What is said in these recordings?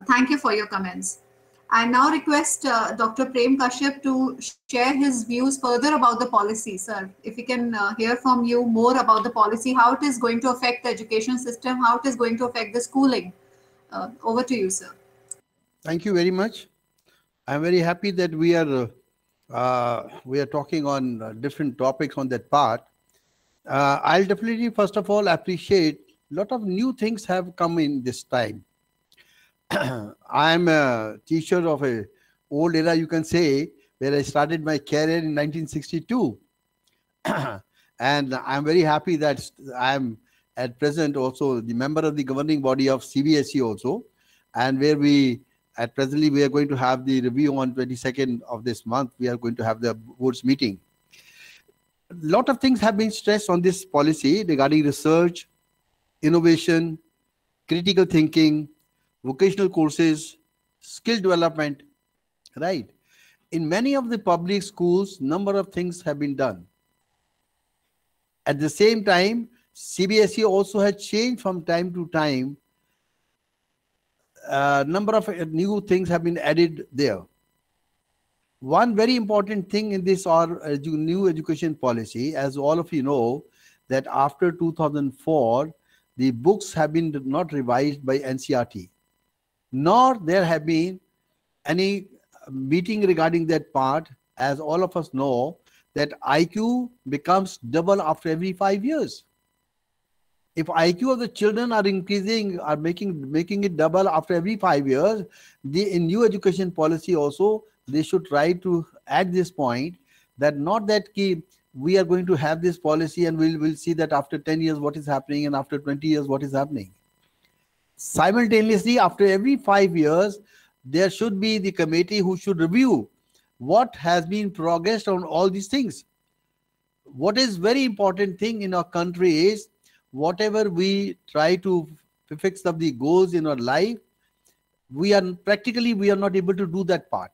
Thank you for your comments. I now request Dr. Prem Kashyap to share his views further about the policy. Sir, if we can hear from you more about the policy, how it is going to affect the education system, how it is going to affect the schooling. Over to you, sir. Thank you very much. I'm very happy that we are talking on different topics on that part. I'll definitely, first of all, appreciate a lot of new things have come in this time. I'm a teacher of a old era, you can say, where I started my career in 1962. And I'm very happy that I'm at present also the member of the governing body of CBSE also, and where at presently we are going to have the review on 22nd of this month. We are going to have the board's meeting. A lot of things have been stressed on this policy regarding research, innovation, critical thinking, vocational courses, skill development, right? In many of the public schools, number of things have been done. At the same time, CBSE also has changed from time to time. Number of new things have been added there. One very important thing in this new education policy, as all of you know, that after 2004, the books have been not revised by NCERT, nor there have been any meeting regarding that part. As all of us know, that IQ becomes double after every 5 years. If IQ of the children are increasing, are making it double after every 5 years, in new education policy also, they should try to add this point, that not that we are going to have this policy and we'll see that after 10 years what is happening and after 20 years what is happening. Simultaneously, after every 5 years, there should be the committee who should review what has been progressed on all these things. What is very important thing in our country is, whatever we try to fix up the goals in our life, we are not able to do that part.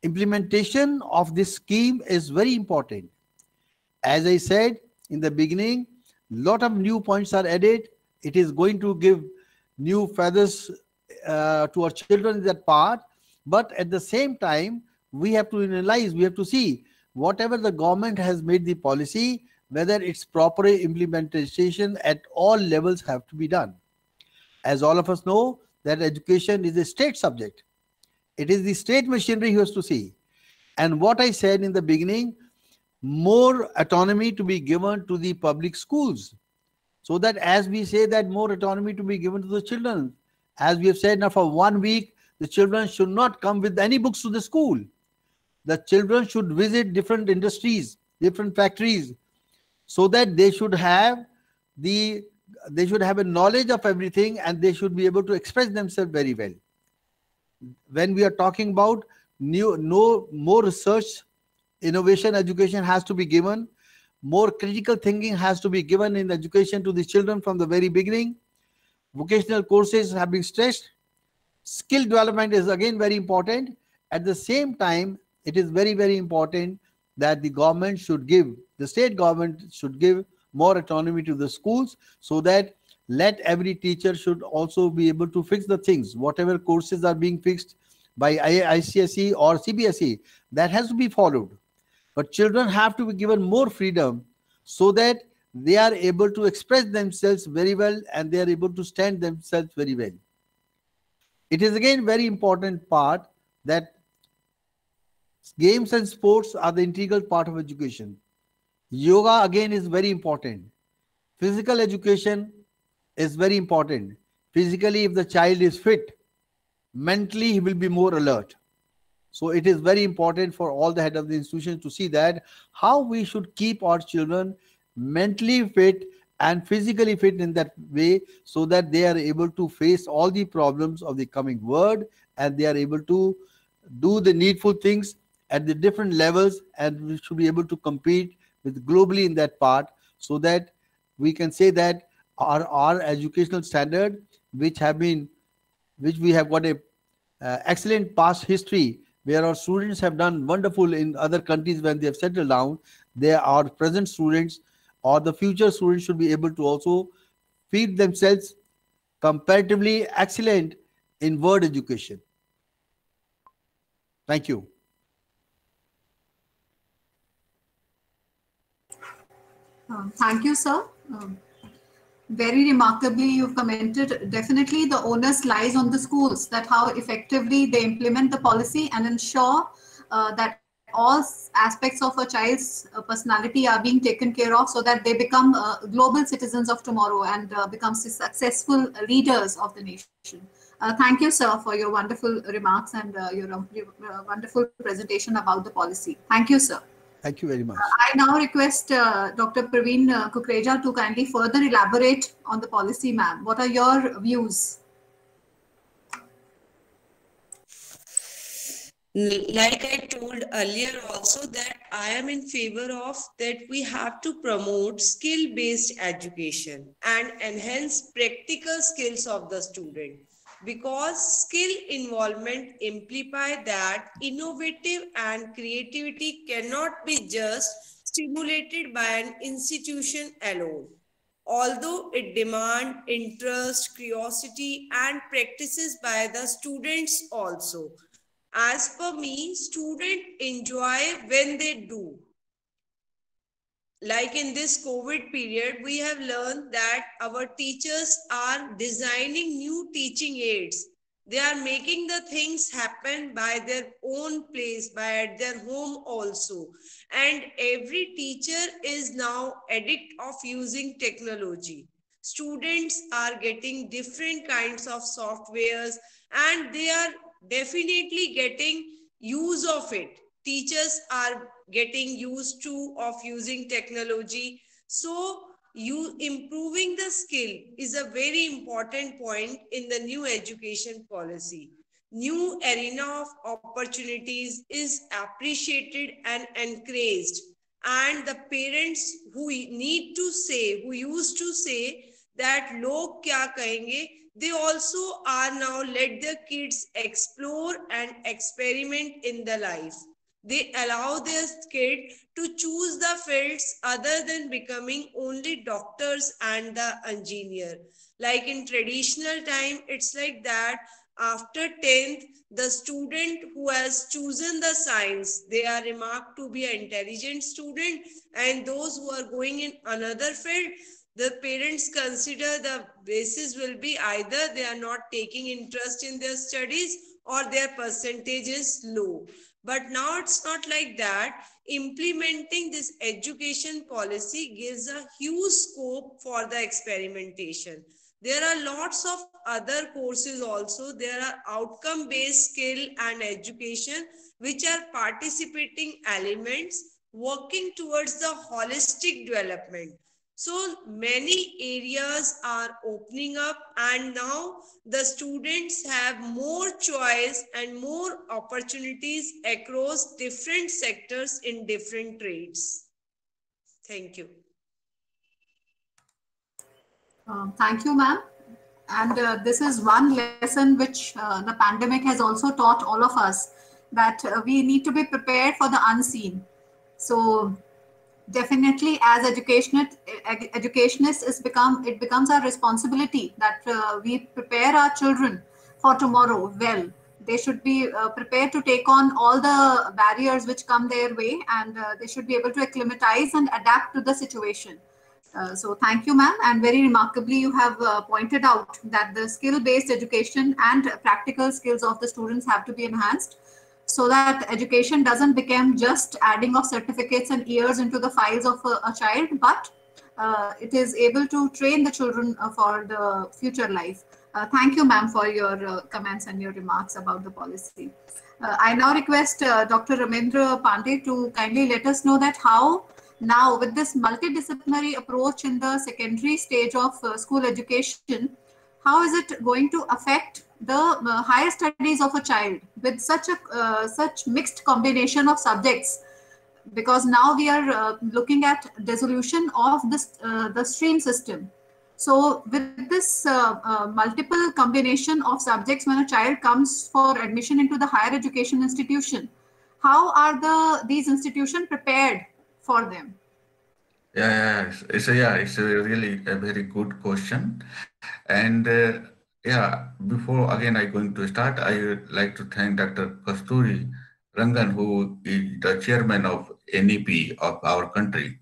Implementation of this scheme is very important. As I said in the beginning, lot of new points are added. It is going to give new feathers to our children in that part. But at the same time, we have to analyze, we have to see whatever the government has made the policy, whether its proper implementation at all levels have to be done. As all of us know, that education is a state subject. It is the state machinery who has to see. And what I said in the beginning, more autonomy to be given to the public schools. So that, as we say, that more autonomy to be given to the children. As we have said now, for 1 week, the children should not come with any books to the school. The children should visit different industries, different factories, so that they should have a knowledge of everything and they should be able to express themselves very well. When we are talking about more research, innovation, education has to be given. More critical thinking has to be given in education to the children from the very beginning. Vocational courses have been stressed. Skill development is again very important. At the same time, it is very, very important that the state government should give more autonomy to the schools, so that let every teacher should also be able to fix the things. Whatever courses are being fixed by ICSE or CBSE, that has to be followed. But children have to be given more freedom so that they are able to express themselves very well and they are able to stand themselves very well. It is again very important part that games and sports are the integral part of education. Yoga again is very important. Physical education is very important. Physically, if the child is fit, mentally he will be more alert. So it is very important for all the head of the institution to see that how we should keep our children mentally fit and physically fit in that way, so that they are able to face all the problems of the coming world and they are able to do the needful things at the different levels, and we should be able to compete with globally in that part, so that we can say that our educational standard, which we have got a excellent past history, where our students have done wonderful in other countries when they have settled down. Our present students or the future students should be able to also feed themselves comparatively excellent in word education. Thank you. Thank you, sir. Very remarkably, you've commented. Definitely, the onus lies on the schools, that how effectively they implement the policy and ensure that all aspects of a child's personality are being taken care of, so that they become global citizens of tomorrow and become successful leaders of the nation. Thank you, sir, for your wonderful remarks and your wonderful presentation about the policy. Thank you, sir. Thank you very much. I now request Dr. Praveen Kukreja to kindly further elaborate on the policy, ma'am. What are your views? Like I told earlier also, that I am in favor of that we have to promote skill-based education and enhance practical skills of the student, because skill involvement imply that innovative and creativity cannot be just stimulated by an institution alone. Although it demands interest, curiosity, and practices by the students also. As per me, students enjoy when they do. Like in this COVID period, we have learned that our teachers are designing new teaching aids. They are making the things happen by their own place, by their home also. And every teacher is now addict of using technology. Students are getting different kinds of softwares and they are definitely getting use of it. Teachers are getting used to of using technology. So you improving the skill is a very important point in the new education policy. New arena of opportunities is appreciated and encouraged. And the parents who need to say, who used to say that log kya kahenge, they also are now let their kids explore and experiment in the life. They allow their kid to choose the fields other than becoming only doctors and the engineer. Like in traditional time, it's like that after 10th, the student who has chosen the science, they are remarked to be an intelligent student, and those who are going in another field, the parents consider the basis will be either they are not taking interest in their studies or their percentage is low. But now it's not like that. Implementing this education policy gives a huge scope for the experimentation. There are lots of other courses also. There are outcome-based skill and education, which are participating elements working towards the holistic development. So many areas are opening up, and now the students have more choice and more opportunities across different sectors in different trades. Thank you. Thank you, ma'am. And this is one lesson which the pandemic has also taught all of us, that we need to be prepared for the unseen. So definitely, as educationists, it becomes our responsibility that we prepare our children for tomorrow well. They should be prepared to take on all the barriers which come their way, and they should be able to acclimatize and adapt to the situation. So thank you, ma'am. And very remarkably, you have pointed out that the skill-based education and practical skills of the students have to be enhanced, so that education doesn't become just adding of certificates and years into the files of a child, but it is able to train the children for the future life. Thank you, ma'am, for your comments and your remarks about the policy. I now request Dr. Ramendra Pandey to kindly let us know that how now, with this multidisciplinary approach in the secondary stage of school education, how is it going to affect the higher studies of a child with such a such mixed combination of subjects? Because now we are looking at dissolution of this the stream system. So with this multiple combination of subjects, when a child comes for admission into the higher education institution, how are these institutions prepared for them? It's a really a very good question, and Yeah, before again I going to start, I would like to thank Dr. Kasturi Rangan, who is the chairman of NEP of our country.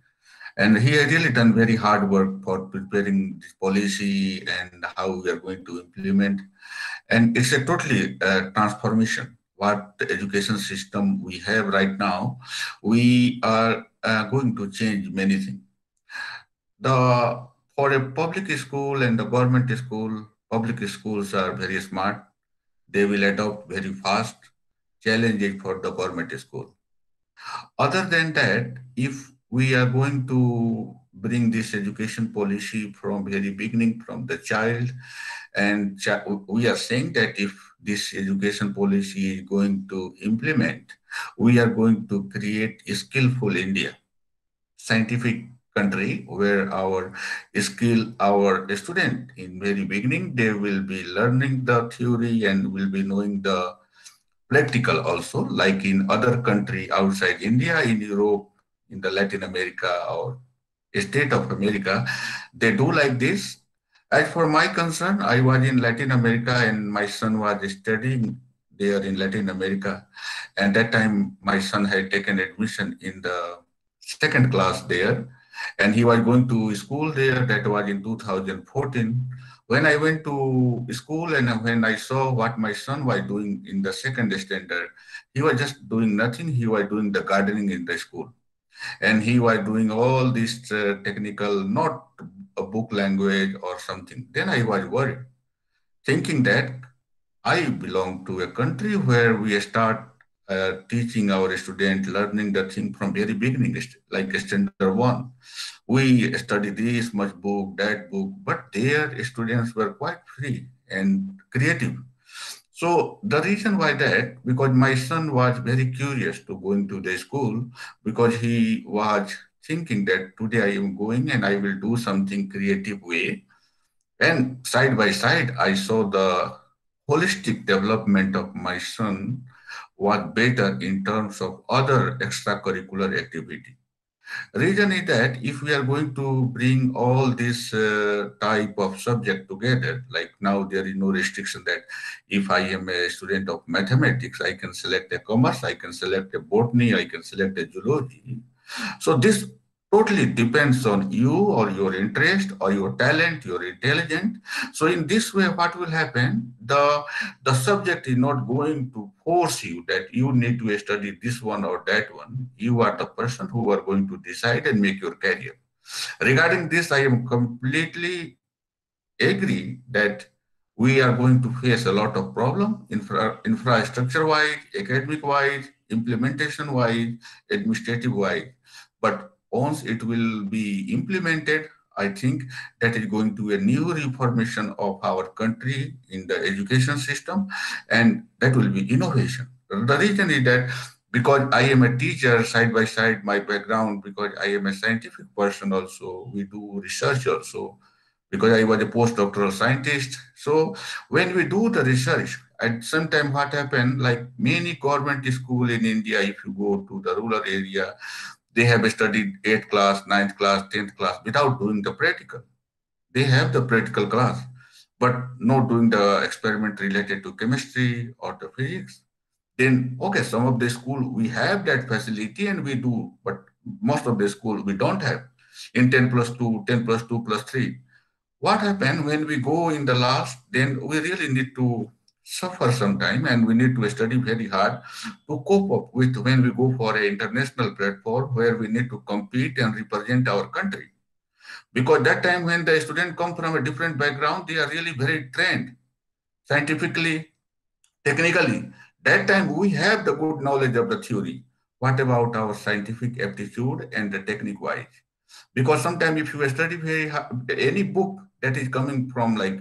And he has really done very hard work for preparing this policy and how we are going to implement. And it's a totally transformation. What the education system we have right now, we are going to change many things. The For a public school and the government school, public schools are very smart. They will adopt very fast, challenge it for the government school. Other than that, if we are going to bring this education policy from very beginning, from the child, and we are saying that if this education policy is going to implement, we are going to create a skillful India, scientific country where our student in very beginning, they will be learning the theory and will be knowing the practical also, like in other country outside India, in Europe, in the Latin America or state of America, they do like this. As for my concern, I was in Latin America and my son was studying there in Latin America. And that time my son had taken admission in the second class there. And he was going to school there. That was in 2014. When I went to school and when I saw what my son was doing in the second standard, he was just doing nothing. He was doing the gardening in the school. And he was doing all this technical, not a book language or something. Then I was worried, thinking that I belong to a country where we start teaching our students, learning the thing from very beginning, like standard one. We study this much book, that book, but their students were quite free and creative. So the reason why that, because my son was very curious to go into the school, because he was thinking that today I am going and I will do something creative way. And side by side, I saw the holistic development of my son was better in terms of other extracurricular activity. Reason is that if we are going to bring all this type of subject together, like now there is no restriction that if I am a student of mathematics, I can select a commerce, I can select a botany, I can select a zoology. So this totally depends on you or your interest or your talent, your intelligence. So in this way, what will happen? The subject is not going to force you that you need to study this one or that one. You are the person who are going to decide and make your career. Regarding this, I am completely agree that we are going to face a lot of problem infrastructure wise, academic wise, implementation wise, administrative wise. But once it will be implemented, I think that is going to be a new reformation of our country in the education system, and that will be innovation. The reason is that because I am a teacher, side by side, my background, because I am a scientific person also, we do research also, because I was a postdoctoral scientist. So when we do the research, at some time what happened, like many government school in India, if you go to the rural area, they have studied 8th class, 9th class, 10th class without doing the practical. They have the practical class, but not doing the experiment related to chemistry or the physics. Then, okay, some of the school, we have that facility and we do, but most of the school, we don't have. In 10 plus 2, 10 plus 2 plus 3. What happened when we go in the last, then we really need to suffer some time and we need to study very hard to cope up with when we go for an international platform where we need to compete and represent our country. Because that time when the students come from a different background, they are really very trained scientifically, technically. That time we have the good knowledge of the theory. What about our scientific aptitude and the technique wise? Because sometimes if you study any book that is coming from like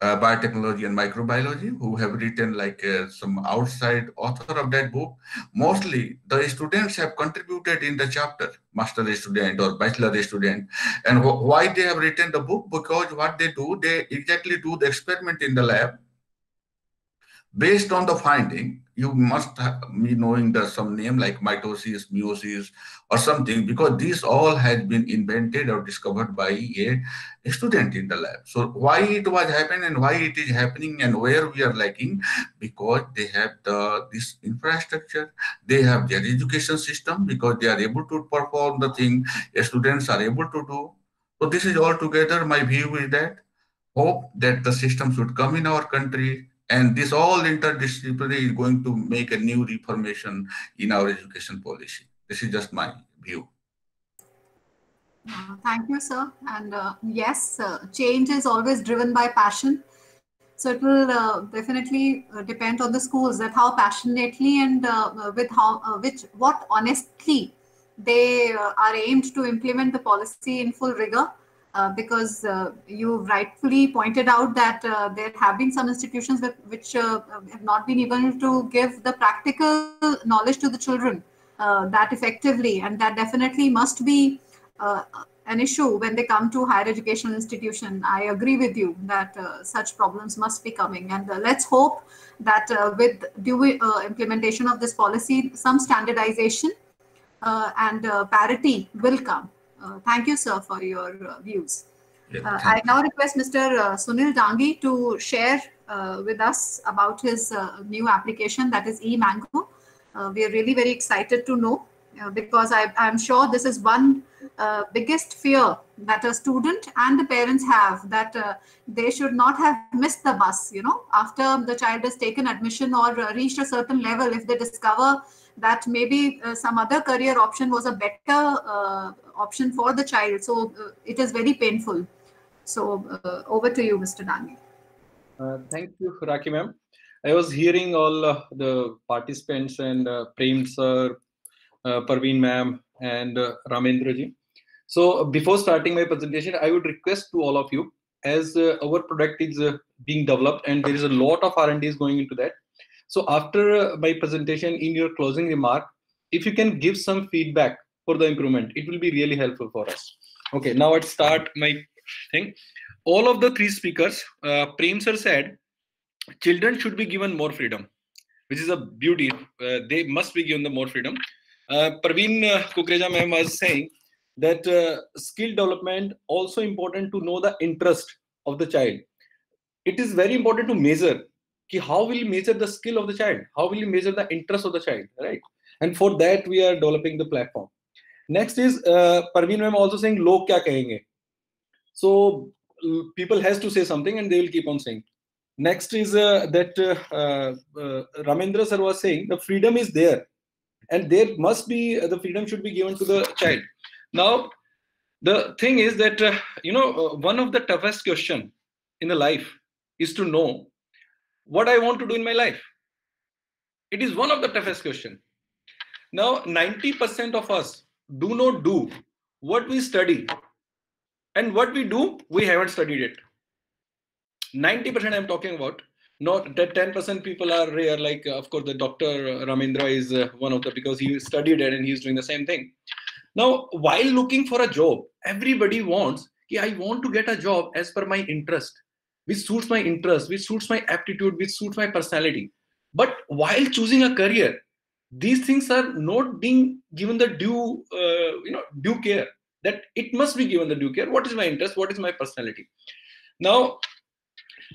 biotechnology and microbiology, who have written like some outside author of that book, mostly the students have contributed in the chapter, master student or bachelor student. And why they have written the book? Because what they do, they exactly do the experiment in the lab. Based on the finding, you must be knowing some name like mitosis, meiosis, or something, because these all has been invented or discovered by a student in the lab. So why it was happening and why it is happening and where we are lacking? Because they have this infrastructure, they have their education system, because they are able to perform the thing students are able to do. So this is all together. My view is that hope that the system should come in our country, and this all interdisciplinary is going to make a new reformation in our education policy. This is just my view. Thank you, sir. And yes, change is always driven by passion. So it will definitely depend on the schools that how passionately and with what honestly they are aimed to implement the policy in full rigor. Because you rightfully pointed out that there have been some institutions which have not been able to give the practical knowledge to the children that effectively, and that definitely must be an issue when they come to higher educational institution. I agree with you that such problems must be coming, and let's hope that with due implementation of this policy, some standardization and parity will come. Thank you, sir, for your views. I now request Mr. Sunil Dangi to share with us about his new application, that is eMango. We are really very excited to know because I'm sure this is one biggest fear that a student and the parents have, that they should not have missed the bus, after the child has taken admission or reached a certain level. If they discover that maybe some other career option was a better option for the child. So it is very painful. So over to you, Mr. Dangi. Thank you, Rakhi ma'am. I was hearing all the participants and Prem sir, Parveen ma'am, and Ramendra ji. So before starting my presentation, I would request to all of you, as our product is being developed and there is a lot of R&Ds going into that. So after my presentation, in your closing remark, if you can give some feedback for the improvement, it will be really helpful for us. Okay, now let's start my thing. All of the three speakers, Prem sir said, children should be given more freedom, which is a beauty. They must be given the more freedom. Parveen Kukreja ma'am was saying that skill development also important to know the interest of the child. It is very important to measure. How will you measure the skill of the child? How will you measure the interest of the child, right? And for that, we are developing the platform. Next is Parveen ma'am also saying, "Log kya kahenge?" So people has to say something, and they will keep on saying. Next is that Ramendra sir was saying the freedom is there, and there must be the freedom should be given to the child. Now, the thing is that one of the toughest question in the life is to know what I want to do in my life. It is one of the toughest questions. Now, 90% of us do not do what we study, and what we do, we haven't studied it. 90% I'm talking about. Not that 10% people are rare. Like, of course, the Dr. Ramendra is one of the, because he studied it and he's doing the same thing. Now, while looking for a job, everybody wants, I want to get a job as per my interest, which suits my interest, which suits my aptitude, which suits my personality. But while choosing a career, these things are not being given the due, due care. That it must be given the due care. What is my interest? What is my personality? Now,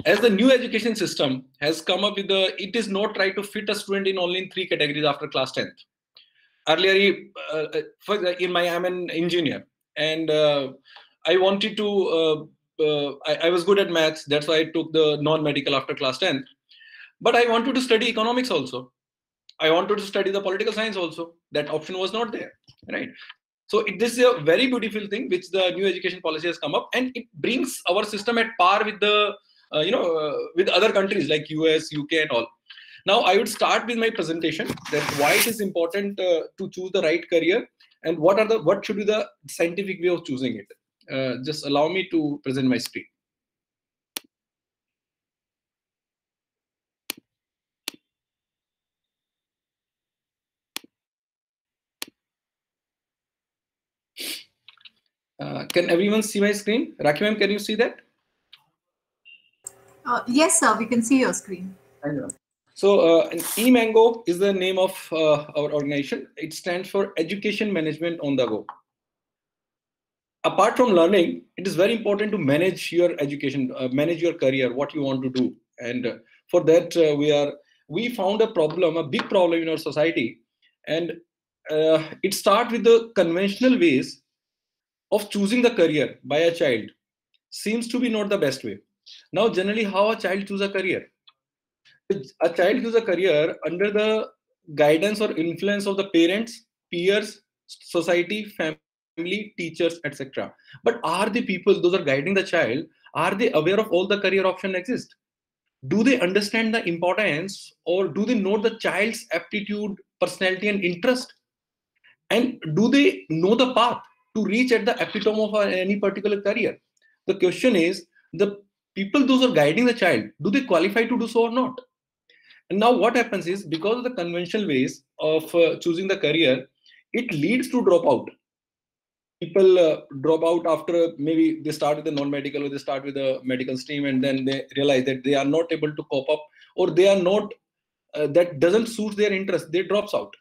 as the new education system has come up with it is not try to fit a student in only in 3 categories after class 10th. Earlier, I'm an engineer, and I wanted to, I was good at maths. That's why I took the non-medical after class 10th. But I wanted to study economics also. I wanted to study the political science also. That option was not there, right? So this is a very beautiful thing which the new education policy has come up, and it brings our system at par with the, with other countries like US, UK, and all. Now, I would start with my presentation that why it is important to choose the right career and what should be the scientific way of choosing it. Just allow me to present my screen. Can everyone see my screen? Rakhi ma'am, can you see that? Yes, sir. We can see your screen. I know. So eMango is the name of our organization. It stands for Education Management on the Go. Apart from learning, it is very important to manage your education, manage your career, what you want to do. And for that, we found a big problem in our society. And it starts with the conventional ways of choosing the career by a child. Seems to be not the best way. Now, generally, how a child chooses a career? A child chooses a career under the guidance or influence of the parents, peers, society, family, teachers, etc. But are the people, those are guiding the child, are they aware of all the career options exist? Do they understand the importance, or do they know the child's aptitude, personality, and interest? And do they know the path to reach at the epitome of any particular career? The question is, the people, those are guiding the child, do they qualify to do so or not? And now what happens is, because of the conventional ways of choosing the career, it leads to dropout. People drop out after maybe they start with the non-medical or they start with the medical stream, and then they realize that they are not able to cope up, or they are not, that doesn't suit their interest, they drops out.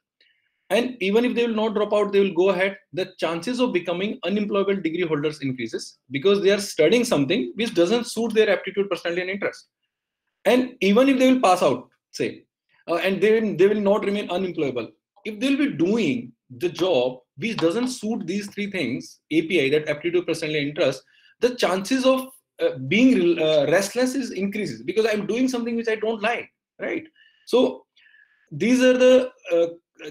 And even if they will not drop out, they will go ahead, the chances of becoming unemployable degree holders increases, because they are studying something which doesn't suit their aptitude, personality, and interest. And even if they will pass out, say, and they will not remain unemployable, if they will be doing the job which doesn't suit these three things, API, that aptitude, personality, and interest, the chances of being restless is increases, because I'm doing something which I don't like, right? So these are the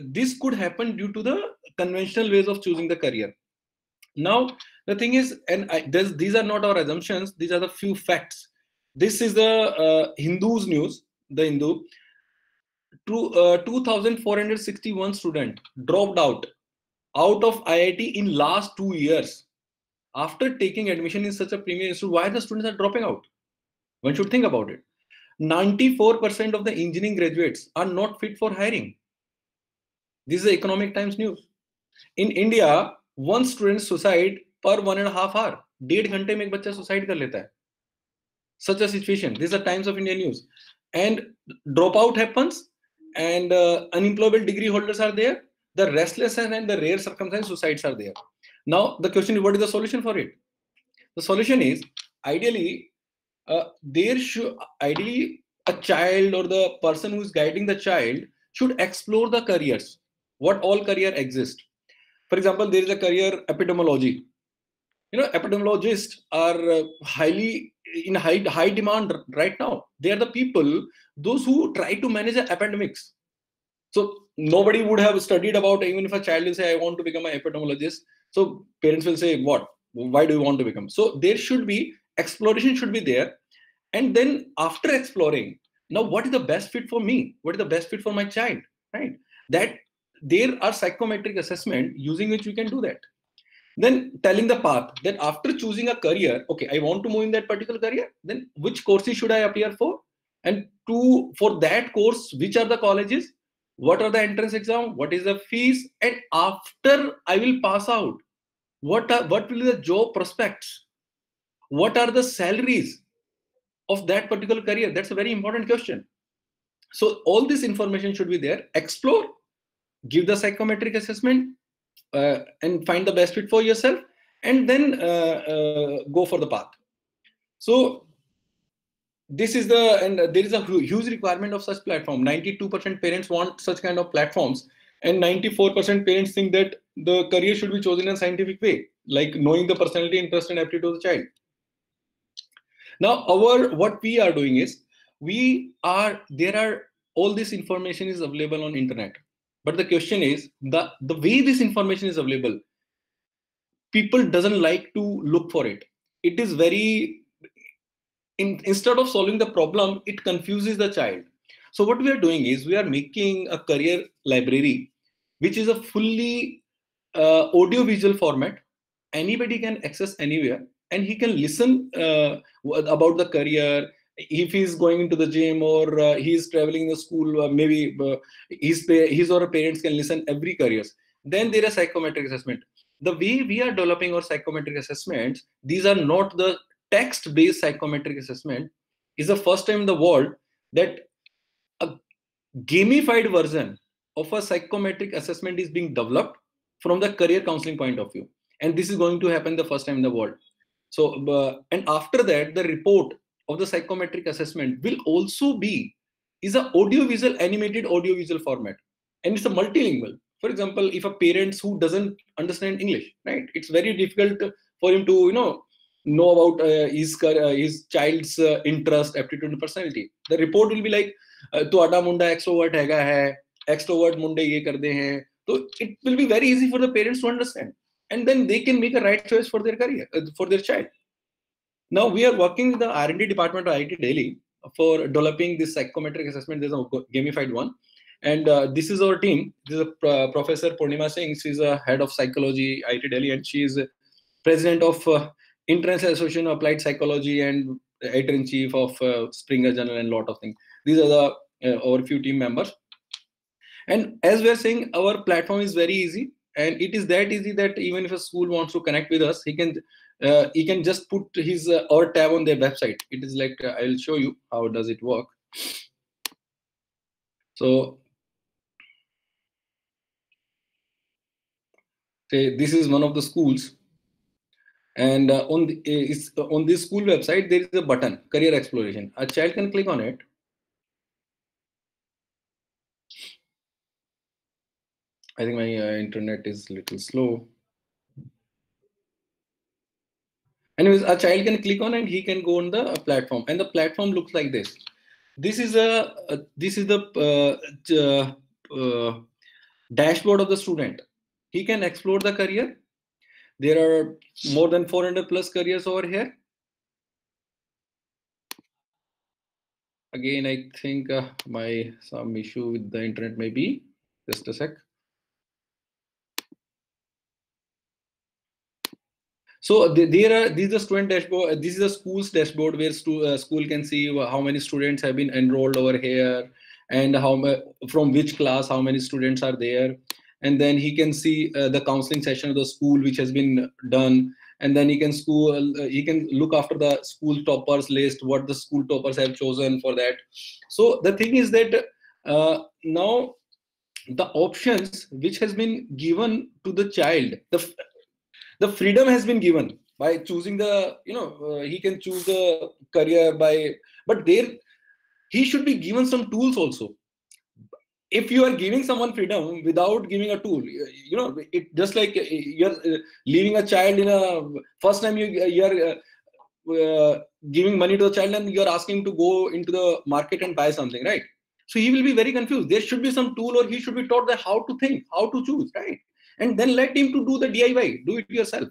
this could happen due to the conventional ways of choosing the career. Now the thing is, and these are not our assumptions, these are the few facts. This is the Hindu's news, the Hindu. 2,461 students dropped out of IIT in last 2 years after taking admission in such a premier institute. Why the students are dropping out? One should think about it. 94% of the engineering graduates are not fit for hiring. This is the Economic Times news. In India, one student suicide per 1.5 hour. 1.5 घंटे में एक बच्चा suicide कर लेता है. Such a situation. This is the Times of India news. And dropout happens, and unemployable degree holders are there. The restlessness and the rare circumstance suicides are there. Now the question is, what is the solution for it? The solution is, ideally, there should ideally a child or the person who is guiding the child should explore the careers. What all career exist? For example, there is a career epidemiology. You know, epidemiologists are highly in high demand right now. They are the people, those who try to manage the epidemics. So nobody would have studied about, even if a child will say, I want to become an epidemiologist. So parents will say, what? Why do you want to become? So there should be, exploration should be there. And then after exploring, now what is the best fit for me? What is the best fit for my child? Right? That there are psychometric assessment using which we can do that. Then telling the path, that after choosing a career, okay, I want to move in that particular career, then which courses should I appear for? And for that course, which are the colleges? What are the entrance exam? What is the fees? And after I will pass out, what will be the job prospects? What are the salaries of that particular career? That's a very important question. So all this information should be there. Explore, give the psychometric assessment, and find the best fit for yourself, and then go for the path. So this is and there is a huge requirement of such platform. 92% parents want such kind of platforms, and 94% parents think that the career should be chosen in a scientific way, like knowing the personality, interest, and aptitude of the child. Now what we are doing is, all this information is available on internet. But the question is, the way this information is available, people doesn't like to look for it. It is very, instead of solving the problem, it confuses the child. So what we are doing is, we are making a career library, which is a fully audio-visual format. Anybody can access anywhere, and he can listen about the career. If he's going into the gym, or he's traveling in the school, maybe his or her parents can listen every careers. Then there is psychometric assessment. The way we are developing our psychometric assessments, these are not the text-based psychometric assessment. Is the first time in the world that gamified version of a psychometric assessment is being developed from the career counseling point of view. And this is going to happen the first time in the world. So, and after that, the report of the psychometric assessment will also be is a audiovisual, animated audiovisual format. And it's a multilingual. For example, if a parent who doesn't understand English, right, it's very difficult for him to, know about his child's interest, aptitude, and personality. The report will be like, "Tuada munda extrovert hai, extrovert munde ye karde hain." So it will be very easy for the parents to understand, and then they can make a right choice for their career, for their child. Now we are working with the R&D department of IIT Delhi for developing this psychometric assessment. There's a gamified one, and this is our team. This is Professor Purnima Singh. She's a head of psychology IIT Delhi, and she is president of International Association of Applied Psychology and editor-in-chief of Springer Journal and a lot of things. These are the our few team members. And as we are saying, our platform is very easy, and it is that easy that even if a school wants to connect with us, he can just put his our tab on their website. It is like I'll show you how does it work. So say this is one of the schools. And on this school website, there is a button, Career Exploration. A child can click on it. I think my internet is a little slow. Anyways, a child can click on and he can go on the platform, and the platform looks like this. This is the dashboard of the student. He can explore the career. There are more than 400 plus careers over here. Again, I think some issue with the internet maybe. Just a sec. So these are student dashboard. This is a school's dashboard where school can see how many students have been enrolled over here, and from which class how many students are there. And then he can see the counseling session of the school which has been done, and then he can look after the school toppers list, what the school toppers have chosen for that. So the thing is that now the options which has been given to the child, the freedom has been given by choosing the he can choose the career but there he should be given some tools also. If you are giving someone freedom without giving a tool, it just like you're leaving a child in a first time you're giving money to a child and you're asking to go into the market and buy something, right? So he will be very confused. There should be some tool, or he should be taught that how to think, how to choose, right? And then let him to do the DIY, do it yourself.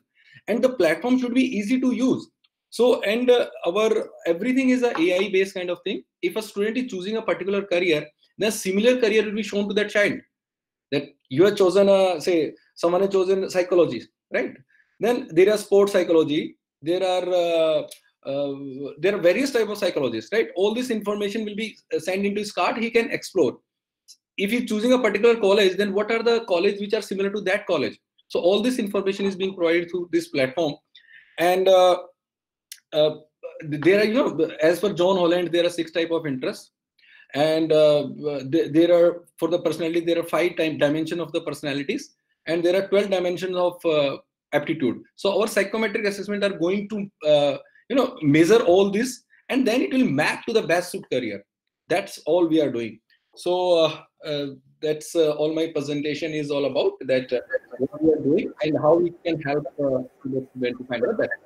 And the platform should be easy to use. So, and our everything is a AI based kind of thing. If a student is choosing a particular career, then a similar career will be shown to that child. That you have chosen, say, someone has chosen psychology, right? Then there are sports psychology. There are various types of psychologists, right? All this information will be sent into his cart. He can explore. If he's choosing a particular college, then what are the colleges which are similar to that college? So all this information is being provided through this platform. And there are, as per John Holland, there are 6 types of interests. And there are, for the personality, there are 5 dimensions of the personalities, and there are 12 dimensions of aptitude. So our psychometric assessment are going to, measure all this, and then it will map to the best suit career. That's all we are doing. So that's all my presentation is all about, that what we are doing and how we can help the student to find out better.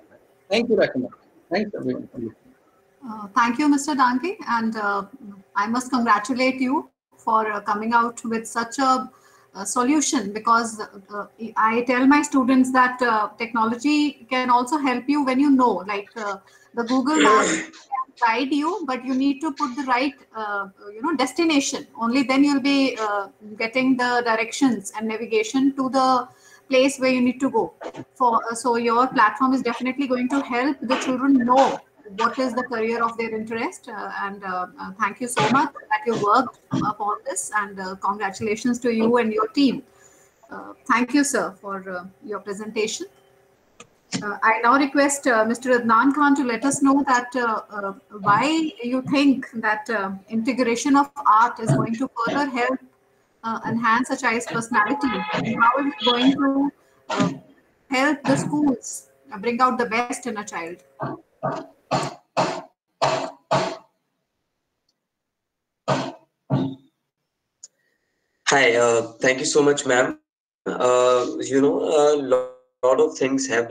Thank you, Rakima. Thanks, everyone. Thank you, Mr. Danke, and I must congratulate you for coming out with such a solution, because I tell my students that technology can also help you when you know, like the Google Maps can guide you, but you need to put the right destination. Only then you'll be getting the directions and navigation to the place where you need to go. So your platform is definitely going to help the children know what is the career of their interest, and thank you so much that you worked upon this, and congratulations to you and your team. Thank you, sir, for your presentation. I now request Mr. Adnan Khan to let us know that why you think that integration of art is going to further help enhance a child's personality, and how is it going to help the schools bring out the best in a child. Hi, thank you so much, ma'am. A lot of things have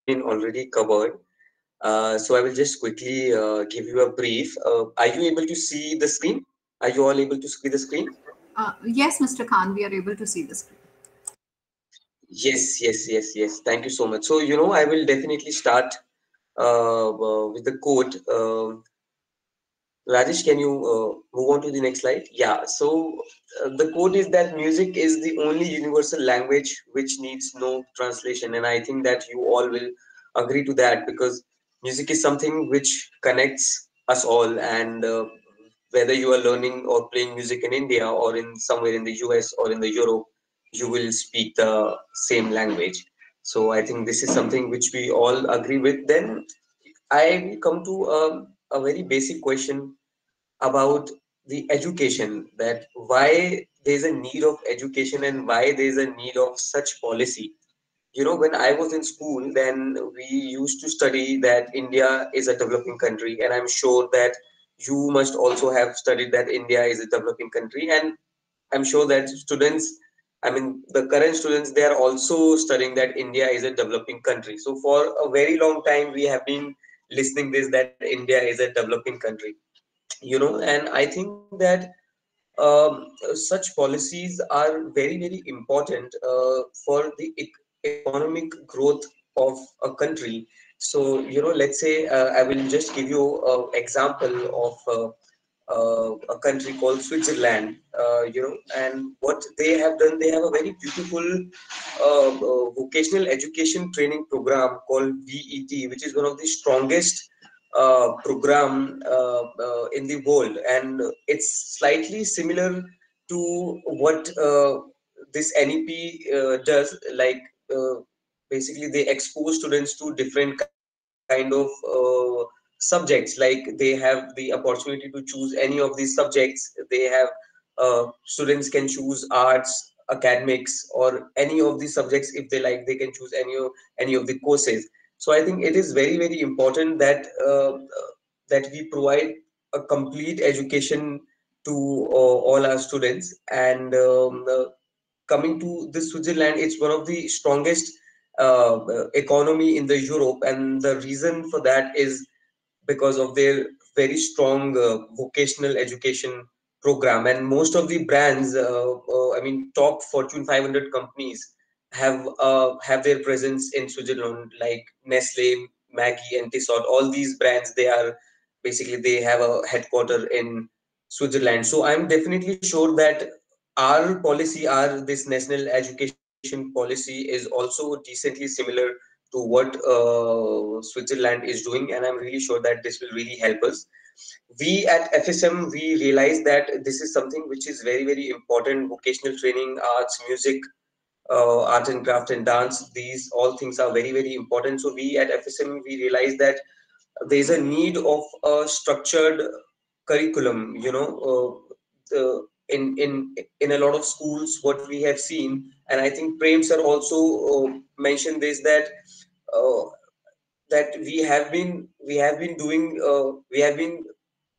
been already covered. So I will just quickly give you a brief. Are you able to see the screen? Are you all able to see the screen? Yes, Mr. Khan, we are able to see the screen. Yes. Thank you so much. So, I will definitely start with the quote. Rajesh, can you move on to the next slide? Yeah, so the quote is that music is the only universal language which needs no translation. And I think that you all will agree to that, because music is something which connects us all. And whether you are learning or playing music in India or in somewhere in the US or in the Europe, you will speak the same language. So I think this is something which we all agree with. Then I will come to a very basic question about the education, that why there's a need of education and why there's a need of such policy. When I was in school, then we used to study that India is a developing country, and I'm sure that you must also have studied that India is a developing country. And I'm sure that students, I mean, the current students, they are also studying that India is a developing country. So for a very long time, we have been listening this, that India is a developing country. And I think that such policies are very important for the economic growth of a country. So let's say I will just give you an example of a country called Switzerland. And what they have done, they have a very beautiful vocational education training program called VET, which is one of the strongest program in the world, and it's slightly similar to what this NEP does. Like basically, they expose students to different kind of subjects. Like they have the opportunity to choose any of these subjects. They have students can choose arts, academics, or any of these subjects. If they like, they can choose any of the courses. So I think it is very important that that we provide a complete education to all our students. And coming to the Switzerland, it's one of the strongest economy in the Europe, and the reason for that is because of their very strong vocational education program. And most of the brands, I mean, top Fortune 500 companies have their presence in Switzerland, like Nestle, Maggie, and Tissot. All these brands, they are basically, they have a headquarter in Switzerland. So I'm definitely sure that our policy, our this national education policy, is also decently similar to what Switzerland is doing, and I'm really sure that this will really help us. We at FSM, we realize that this is something which is very important. Vocational training, arts, music, art and craft and dance, these all things are very important. So we at FSM, we realize that there is a need of a structured curriculum. In a lot of schools, what we have seen, and I think Prem sir also mentioned this, that uh, we have been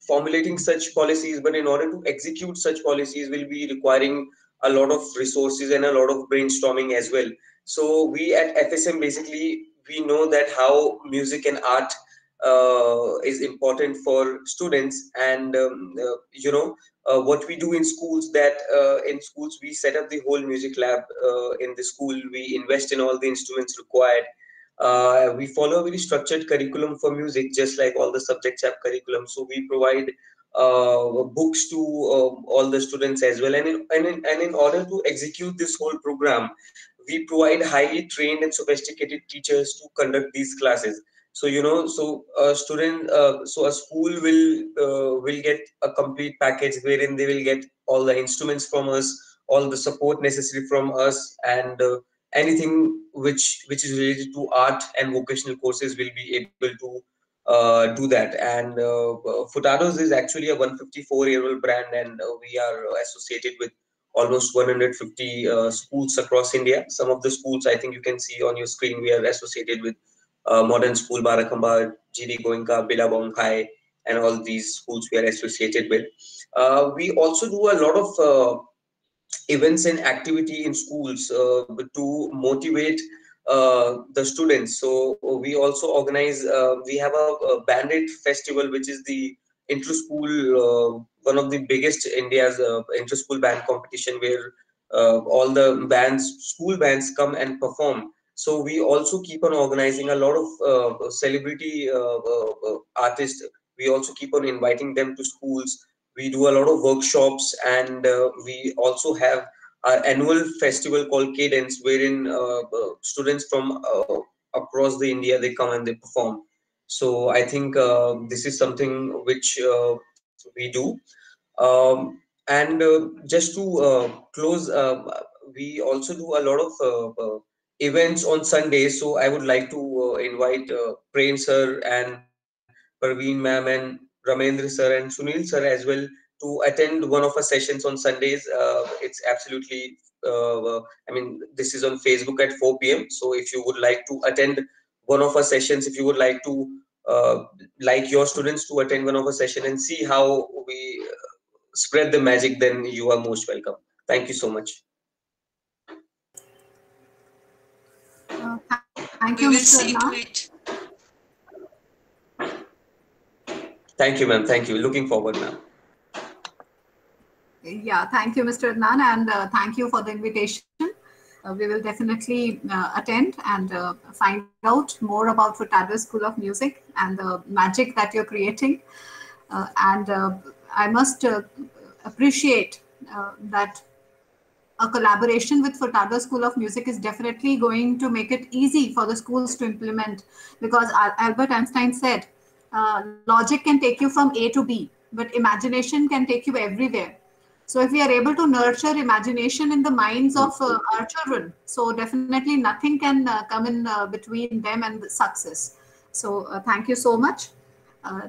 formulating such policies, but in order to execute such policies will be requiring a lot of resources and a lot of brainstorming as well. So we at FSM, basically, we know that how music and art is important for students. And what we do in schools, that in schools we set up the whole music lab in the school. We invest in all the instruments required. We follow a very structured curriculum for music, just like all the subjects have curriculum. So we provide books to all the students as well. And in order to execute this whole program, we provide highly trained and sophisticated teachers to conduct these classes. So so a student, so a school will get a complete package, wherein they will get all the instruments from us, all the support necessary from us, and anything which is related to art and vocational courses will be able to do that. And Furtado's is actually a 154-year-old brand, and we are associated with almost 150 schools across India. Some of the schools I think you can see on your screen, we are associated with Modern School, Barakhamba, GD Goenka, Billabong High, and all these schools we are associated with. We also do a lot of events and activity in schools to motivate the students. So we also organize, we have a bandit festival, which is the inter-school, one of the biggest India's inter-school band competition, where all the bands, school bands come and perform. So we also keep on organizing a lot of celebrity artists. We also keep on inviting them to schools. We do a lot of workshops, and we also have our annual festival called Cadence, wherein students from across the India, they come and they perform. So I think this is something which we do. And just to close, we also do a lot of events on Sundays. So I would like to invite Prem sir and Parveen ma'am and Ramendra sir and Sunil sir as well to attend one of our sessions on Sundays. It's absolutely, I mean, this is on Facebook at 4 p.m. So if you would like to attend one of our sessions, if you would like to like your students to attend one of our session and see how we spread the magic, then you are most welcome. Thank you so much. Thank We you, will Mr. see to Adnan. it. Thank you, ma'am. Thank you. Looking forward, ma'am. Yeah, thank you, Mr. Adnan, and thank you for the invitation. We will definitely attend and find out more about Furtado School of Music and the magic that you're creating. And I must appreciate that a collaboration with Furtado School of Music is definitely going to make it easy for the schools to implement, because Albert Einstein said, logic can take you from A to B, but imagination can take you everywhere. So if we are able to nurture imagination in the minds of our children, so definitely nothing can come in between them and the success. So thank you so much.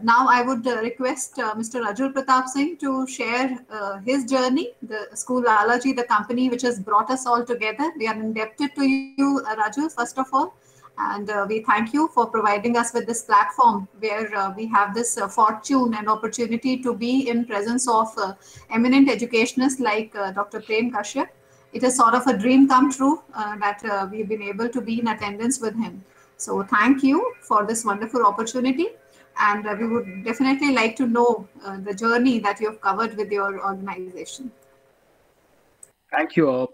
Now I would request Mr. Rajul Pratap Singh to share his journey, the School Lalaji, the company which has brought us all together. We are indebted to you, Rajul, first of all. And we thank you for providing us with this platform where we have this fortune and opportunity to be in presence of eminent educationists like Dr. Prem Kashyap. It is sort of a dream come true that we've been able to be in attendance with him. So thank you for this wonderful opportunity. And we would definitely like to know the journey that you've covered with your organization. Thank you.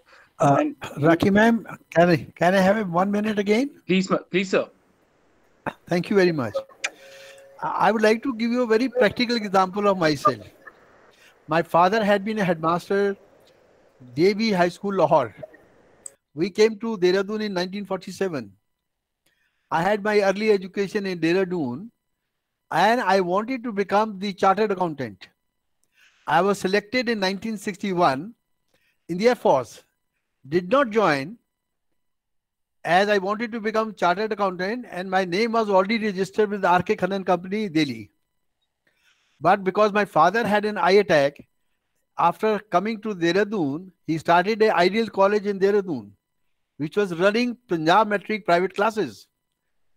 Raki ma'am, can I have 1 minute again? Please, sir. Thank you very much. I would like to give you a very practical example of myself. My father had been a headmaster, Devi High School, Lahore. We came to Dehradun in 1947. I had my early education in Dehradun, and I wanted to become the chartered accountant. I was selected in 1961 in the Air Force. Did not join as I wanted to become chartered accountant, and my name was already registered with the R.K. Khannan Company, Delhi. But because my father had an eye attack, after coming to Dehradun, he started an ideal college in Dehradun, which was running Punjab Metric private classes.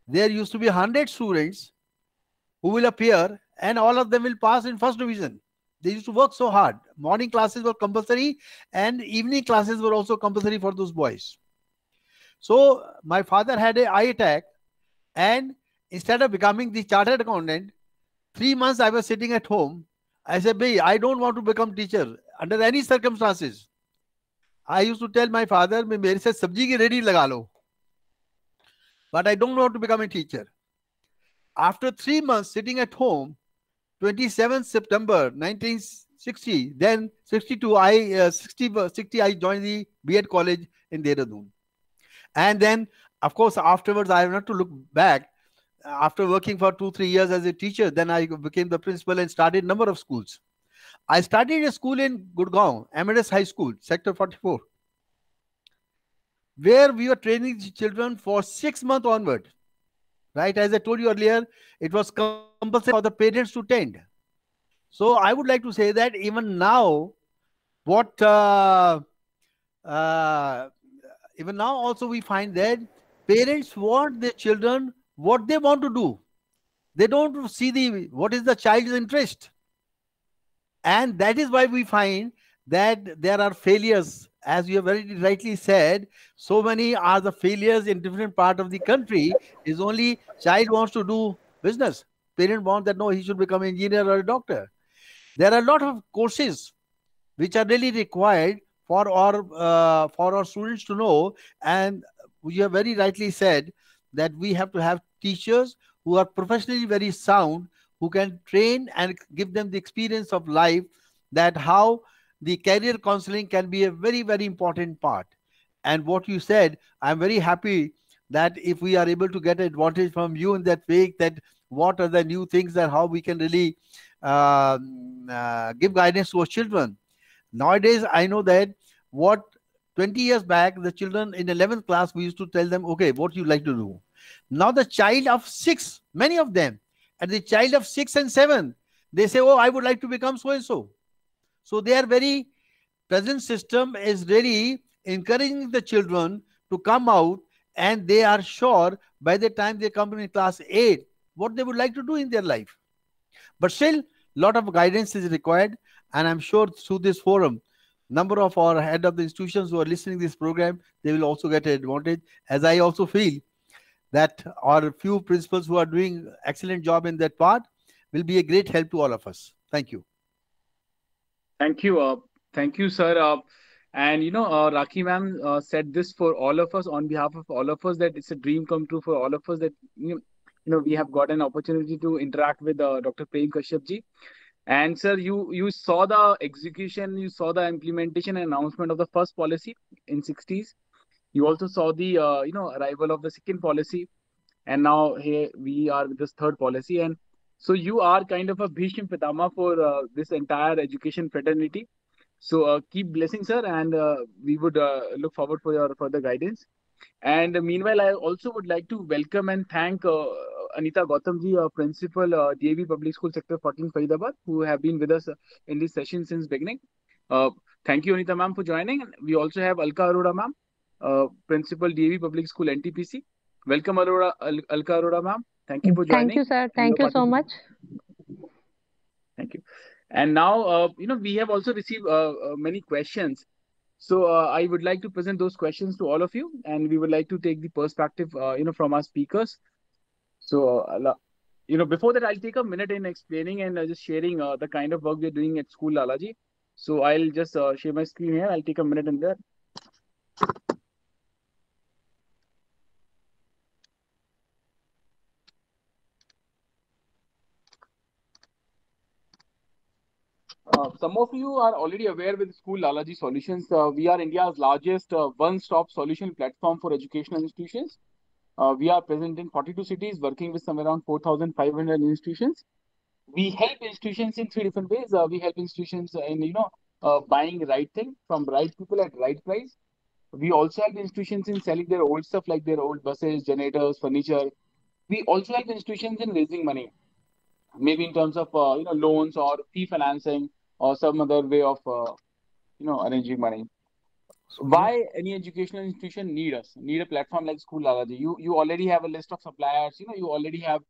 There used to be 100 students who will appear, and all of them will pass in first division. They used to work so hard. Morning classes were compulsory, and evening classes were also compulsory for those boys. So my father had an eye attack, and instead of becoming the chartered accountant, 3 months I was sitting at home. I said, "Bhai, I don't want to become teacher under any circumstances." I used to tell my father, "Mere se sabji ki redi laga lo, but I don't want to become a teacher." After 3 months sitting at home, 27th September 1960, then 62, I 60 I joined the B.Ed college in Dehradun. And then, of course, afterwards, I have not to look back. After working for 2-3 years as a teacher, then I became the principal and started a number of schools. I started a school in Gurgaon, Amadeus High School, Sector 44. where we were training the children for 6 months onward. Right? As I told you earlier, it was compulsory for the parents to attend. So I would like to say that even now, what even now also we find that parents want their children what they want to do. They don't see what is the child's interest. And that is why we find that there are failures, as you have very rightly said. So many are the failures in different part of the country. Is only child wants to do business. Parent want that no, he should become an engineer or a doctor. There are a lot of courses which are really required for our students to know. And you have very rightly said that we have to have teachers who are professionally very sound, who can train and give them the experience of life, that how the career counseling can be a very, very important part. And what you said, I'm very happy that if we are able to get advantage from you in that way, that what are the new things and how we can really give guidance to our children. Nowadays, I know that what 20 years back, the children in 11th class, we used to tell them, okay, what you like to do. Now the child of 6, many of them, and the child of 6 and 7, they say, oh, I would like to become so-and-so. So their very present system is really encouraging the children to come out, and they are sure by the time they come in class 8, what they would like to do in their life. But still, a lot of guidance is required. And I'm sure through this forum, number of our head of the institutions who are listening to this program, they will also get an advantage. As I also feel that our few principals who are doing excellent job in that part will be a great help to all of us. Thank you. Thank you, sir. And Rakhi ma'am said this for all of us, on behalf of all of us, that it's a dream come true for all of us, that we have got an opportunity to interact with Dr. Prem Kashyap ji. And sir, you saw the execution, you saw the implementation and announcement of the first policy in 60s. You also saw the arrival of the second policy, and now here we are with this third policy. And so you are kind of a Bhishma Pitama for this entire education fraternity. So keep blessing, sir, and we would look forward for your further guidance. And meanwhile, I also would like to welcome and thank Anita Gautamji, Principal, DAV Public School Sector 14, Faridabad, who have been with us in this session since beginning. Thank you, Anita ma'am, for joining. We also have Alka Arora ma'am, Principal, DAV Public School, NTPC. Welcome, Alka Arora ma'am. Thank you for joining. Thank you, sir. Thank you so much. Thank you. And now, we have also received many questions. So I would like to present those questions to all of you, and we would like to take the perspective, from our speakers. So, before that, I'll take a minute in explaining and just sharing the kind of work we're doing at School Lalaji. So I'll just share my screen here. I'll take a minute in there. Some of you are already aware with School Lalaji Solutions. We are India's largest one-stop solution platform for educational institutions. We are present in 42 cities, working with somewhere around 4,500 institutions. We help institutions in 3 different ways. We help institutions in buying the right thing from right people at right price. We also help institutions in selling their old stuff, like their old buses, generators, furniture. We also help institutions in raising money, maybe in terms of loans or fee financing or some other way of arranging money. Why any educational institution need a platform like School Lalaji? You already have a list of suppliers. You already have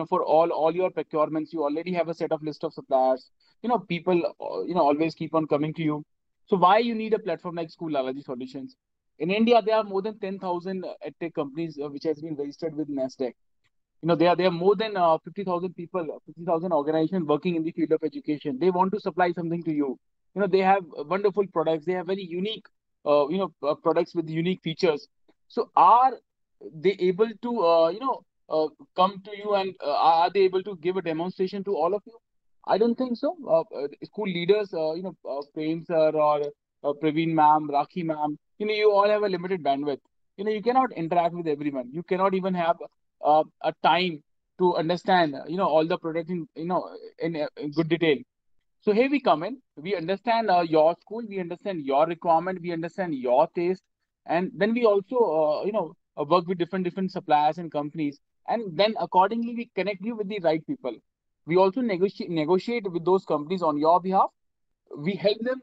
for all your procurements, you already have a set of list of suppliers. People always keep on coming to you. So why you need a platform like School Lalaji Solutions? In India, there are more than 10,000 edtech companies which has been registered with NASDAQ. There are more than 50,000 people, 50,000 organizations working in the field of education. They want to supply something to you. They have wonderful products. They have very unique, products with unique features. So are they able to, come to you, and are they able to give a demonstration to all of you? I don't think so. School leaders, Prem sir or Praveen ma'am, Rakhi ma'am, you all have a limited bandwidth. You cannot interact with everyone. You cannot even have a time to understand, all the products in good detail. So here we come in. We understand your school. We understand your requirement. We understand your taste, And then we also, work with different suppliers and companies. And then accordingly, we connect you with the right people. We also negotiate with those companies on your behalf. We help them,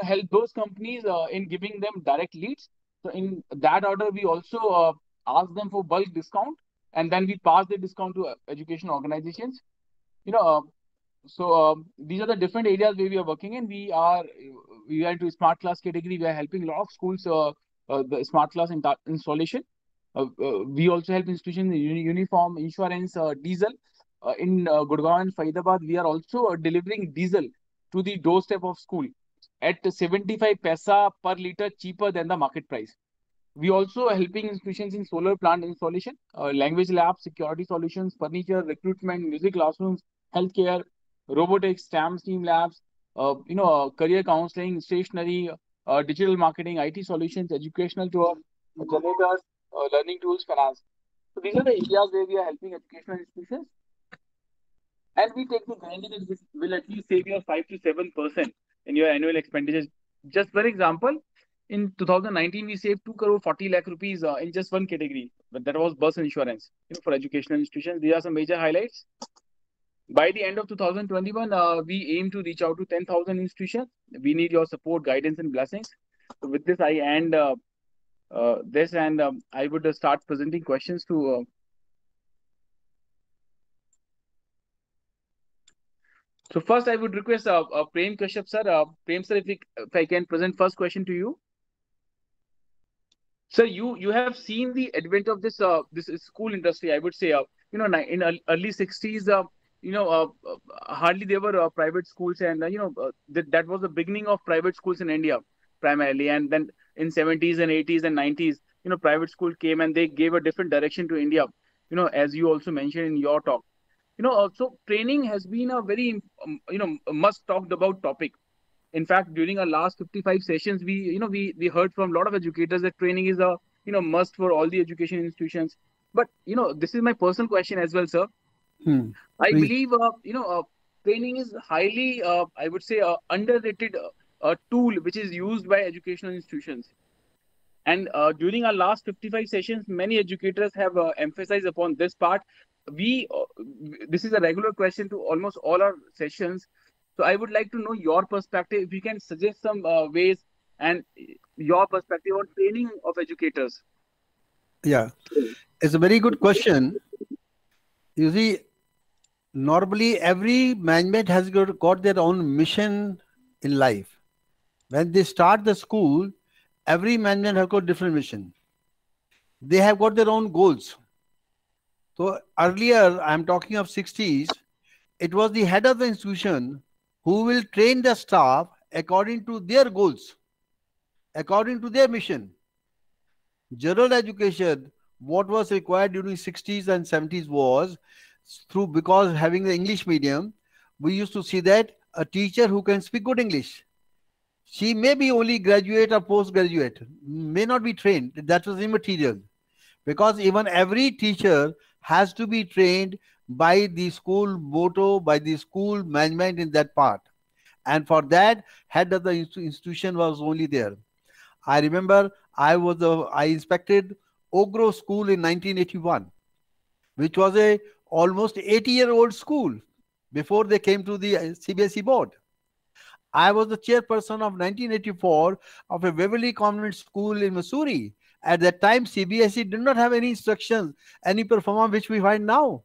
help those companies in giving them direct leads. So in that order, we also ask them for bulk discount, and then we pass the discount to education organizations. You know, these are the different areas where we are working in. We are into smart class category. We are helping a lot of schools the smart class installation. We also help institutions in uniform, insurance, diesel. In Gurgaon and Faridabad, we are also delivering diesel to the doorstep of school at 75 paisa per liter cheaper than the market price. We also helping institutions in solar plant installation, language labs, security solutions, furniture, recruitment, music classrooms, healthcare, robotics, STEM labs, career counseling, stationery, digital marketing, IT solutions, educational tour, generators, learning tools, finance. So these are the areas where we are helping educational institutions. And we take the guarantee that this will at least save you 5 to 7% in your annual expenditures. Just for example, in 2019, we saved 2 crore 40 lakh rupees in just one category, but that was bus insurance for educational institutions. These are some major highlights. By the end of 2021, we aim to reach out to 10,000 institutions. We need your support, guidance, and blessings. So with this, I end this, and I would start presenting questions to. So first, I would request Prem Kashyap sir. Prem sir, if I can present first question to you. Sir, you have seen the advent of this this school industry. I would say, in early 60s, hardly there were private schools, and that was the beginning of private schools in India primarily. And then in 70s and 80s and 90s, private school came and they gave a different direction to India. As you also mentioned in your talk. So training has been a very, must talked about topic. In fact, during our last 55 sessions, we heard from a lot of educators that training is a, must for all the education institutions. But, this is my personal question as well, sir. I believe, training is highly, I would say, underrated tool which is used by educational institutions. And during our last 55 sessions, many educators have emphasized upon this part. This is a regular question to almost all our sessions. So I would like to know your perspective. If you can suggest some ways and your perspective on training of educators. Yeah, it's a very good question. You see, normally every management has got their own mission in life. When they start the school, every management has got different mission. They have got their own goals. So earlier, I'm talking of 60s, it was the head of the institution who will train the staff according to their goals, according to their mission. General education, what was required during 60s and 70s was because having the English medium, we used to see that a teacher who can speak good English, she may be only graduate or postgraduate, may not be trained. That was immaterial, because even every teacher has to be trained by the school motto, by the school management in that part. And for that, head of the institution was only there. I remember I inspected Oak Grove School in 1981, which was a almost 80-year-old school before they came to the CBSE board. I was the chairperson of 1984 of a Waverly Convent School in Missouri. At that time, CBSE did not have any instructions, any performance which we find now.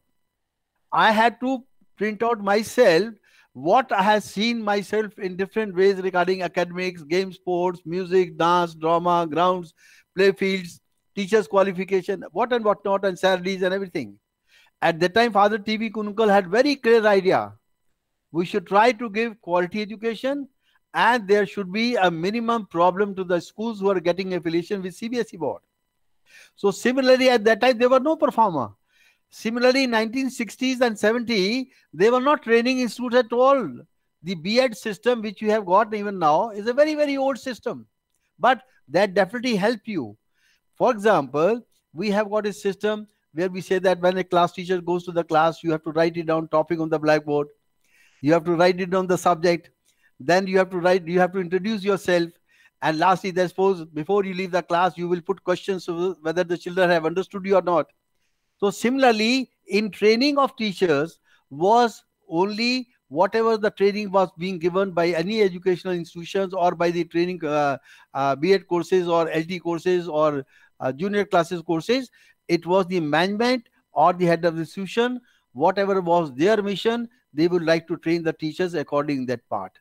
I had to print out myself what I have seen myself in different ways regarding academics, game, sports, music, dance, drama, grounds, play fields, teachers' qualification, what and what not, and salaries and everything. At that time, Father T.V. Kunukal had very clear idea. We should try to give quality education, and there should be a minimum problem to the schools who are getting affiliation with CBSE board. So similarly, at that time, there were no performer. Similarly, in 1960s and 70s, they were not training institutes at all. The B.Ed system, which you have got even now, is a very, very old system. But that definitely helped you. For example, we have got a system where we say that when a class teacher goes to the class, you have to write it down, topic on the blackboard. You have to write it on the subject. Then you have to introduce yourself. And lastly, there's suppose before you leave the class, you will put questions of whether the children have understood you or not. So similarly, in training of teachers was only whatever the training was being given by any educational institutions or by the training B.Ed courses or LD courses or junior classes courses. It was the management or the head of the institution, whatever was their mission, they would like to train the teachers according to that part.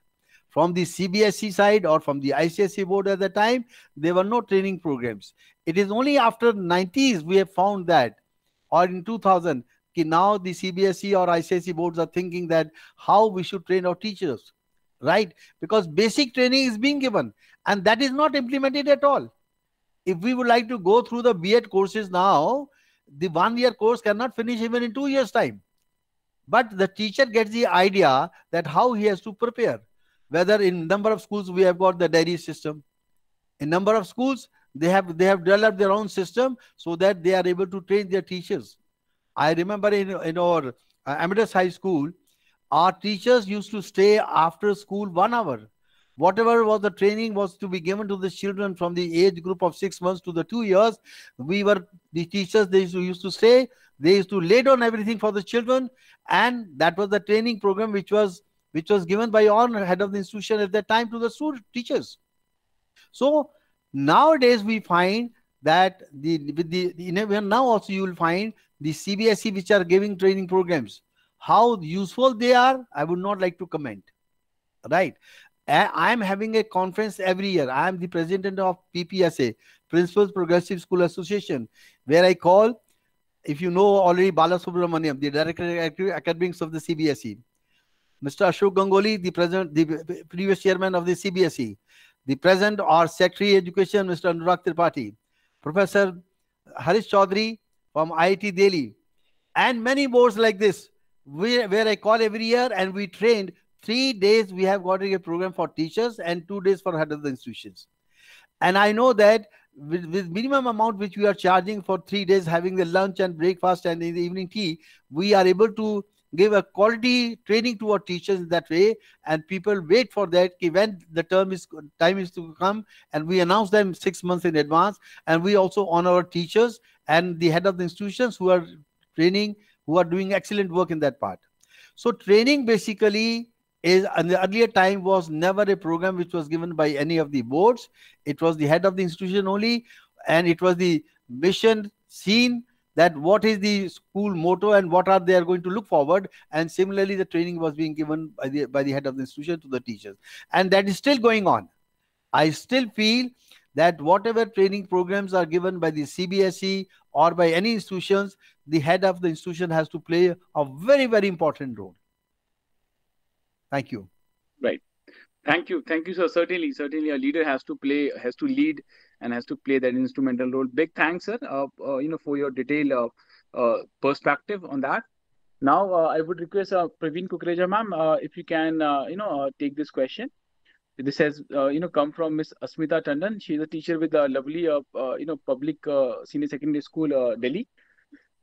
From the CBSE side or from the ICSE board at the time, there were no training programs. It is only after 90s we have found that, or in 2000, now the CBSE or ICSE boards are thinking that how we should train our teachers, right? Because basic training is being given and that is not implemented at all. If we would like to go through the B.Ed courses now, the 1 year course cannot finish even in 2 years' time. But the teacher gets the idea that how he has to prepare. Whether in number of schools we have got the diary system. In number of schools, they have developed their own system so that they are able to train their teachers. I remember in our Amadeus High School, our teachers used to stay after school 1 hour. Whatever was the training was to be given to the children from the age group of 6 months to the 2 years. The teachers, they used to stay, they used to lay down everything for the children, and that was the training program which was given by our head of the institution at that time to the student teachers. So nowadays we find that now also you will find the CBSE which are giving training programs. How useful they are, I would not like to comment. Right? I am having a conference every year. I am the president of PPSA, Principals Progressive School Association, where I call, if you know already, Bala Subramaniam, the Director of Academics of the CBSE, Mr. Ashok Ganguly, the previous chairman of the CBSE, the present or Secretary Education, Mr. Anurag Tripathi, Professor Harish Chaudhary from IIT Delhi, and many boards like this, where I call every year, and we trained 3 days. We have got a program for teachers and 2 days for head of the institutions. And I know that with minimum amount which we are charging for 3 days, having the lunch and breakfast and in the evening tea, we are able to give a quality training to our teachers in that way, and people wait for that when the time is to come, and we announce them 6 months in advance, and we also honor our teachers and the head of the institutions who are training, who are doing excellent work in that part. So training basically is, in the earlier time, was never a program which was given by any of the boards. It was the head of the institution only, and it was the mission seen that what is the school motto and what are they are going to look forward, and similarly the training was being given by the head of the institution to the teachers, and that is still going on. I still feel that whatever training programs are given by the CBSE or by any institutions, the head of the institution has to play a very, very important role. Thank you. Right. Thank you, sir. Certainly, a leader has to lead, and has to play that instrumental role. Big thanks, sir. For your detailed perspective on that. Now, I would request Praveen Kukreja, ma'am, if you can, take this question. This has, come from Miss Asmita Tandon. She is a teacher with a lovely, public senior secondary school, Delhi.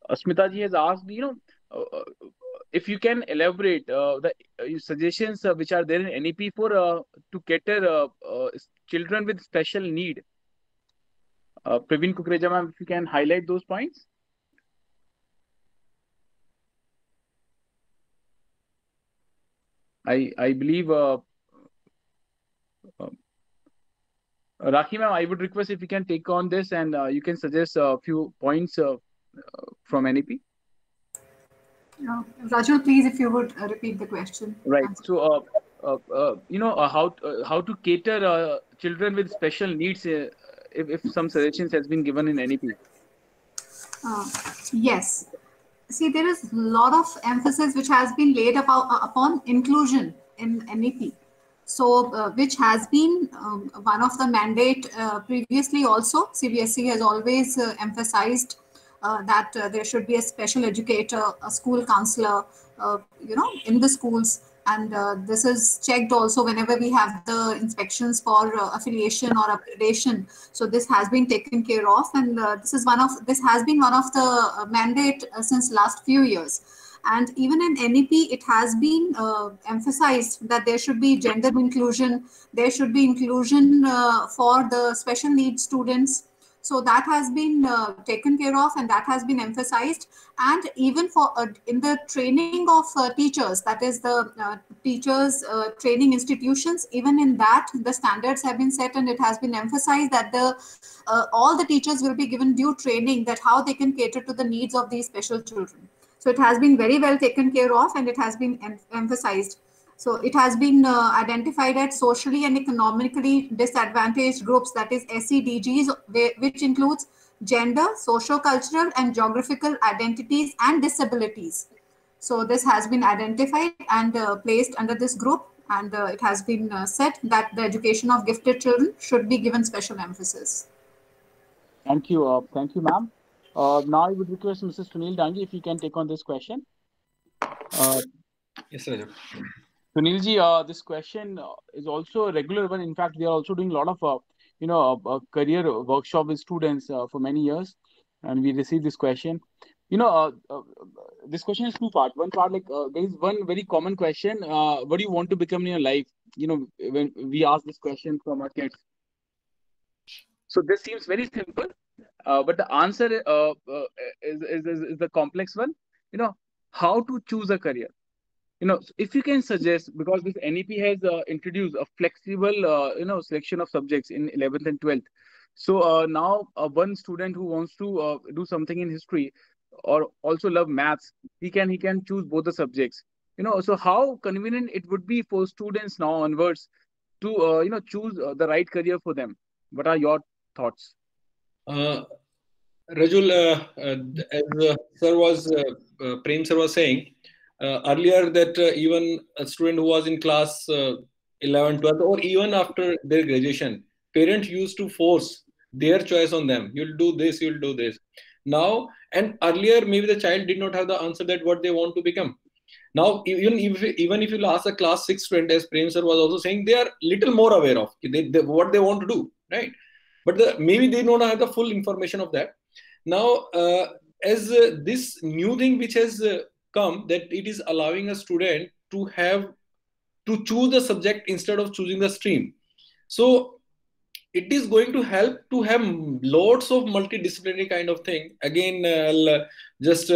Asmita ji has asked, if you can elaborate the suggestions which are there in NEP for to cater children with special need. Praveen Kukreja, ma'am, if you can highlight those points. I believe Rakhi, ma'am, I would request if you can take on this, and you can suggest a few points from NEP. Raju, please, if you would repeat the question. Right. So, how to cater children with special needs, if some suggestions has been given in NEP. Yes. See, there is a lot of emphasis which has been laid upon inclusion in NEP. So, which has been one of the mandate previously also. CBSE has always emphasized that there should be a special educator, a school counselor, in the schools. And this is checked also whenever we have the inspections for affiliation or upgradation. So this has been taken care of, and this has been one of the mandate since last few years. And even in NEP, it has been emphasized that there should be gender inclusion, there should be inclusion for the special needs students. So that has been taken care of, and that has been emphasized. And even for in the training of teachers, that is the teachers training institutions, even in that the standards have been set, and it has been emphasized that the all the teachers will be given due training that how they can cater to the needs of these special children. So it has been very well taken care of, and it has been emphasized. So it has been identified as socially and economically disadvantaged groups, that is SEDGs, which includes gender, socio-cultural and geographical identities and disabilities. So this has been identified and placed under this group, and it has been said that the education of gifted children should be given special emphasis. Thank you, ma'am. Now I would request Mrs. Sunil Dangi if you can take on this question. Yes, sir. Sunil ji, this question is also a regular one. In fact, we are also doing a lot of career workshop with students for many years, and we received this question. This question is two part. One part, there is one very common question: what do you want to become in your life? When we ask this question from our kids, so this seems very simple, but the answer is the complex one. How to choose a career. If you can suggest, because this NEP has introduced a flexible, selection of subjects in 11th and 12th. So now one student who wants to do something in history or also love maths, he can choose both the subjects. So how convenient it would be for students now onwards to choose the right career for them. What are your thoughts? Rajul, as Prem sir was saying earlier, that even a student who was in class 11, 12, or even after their graduation, parents used to force their choice on them. You'll do this, you'll do this. Now, and earlier, maybe the child did not have the answer that what they want to become. Now, even if you ask a class 6 student, as Prem sir was also saying, they are little more aware of what they want to do, right? But maybe they don't have the full information of that. Now, as this new thing which has come, that it is allowing a student to choose the subject instead of choosing the stream. So it is going to help to have lots of multidisciplinary kind of thing. Again, I'll just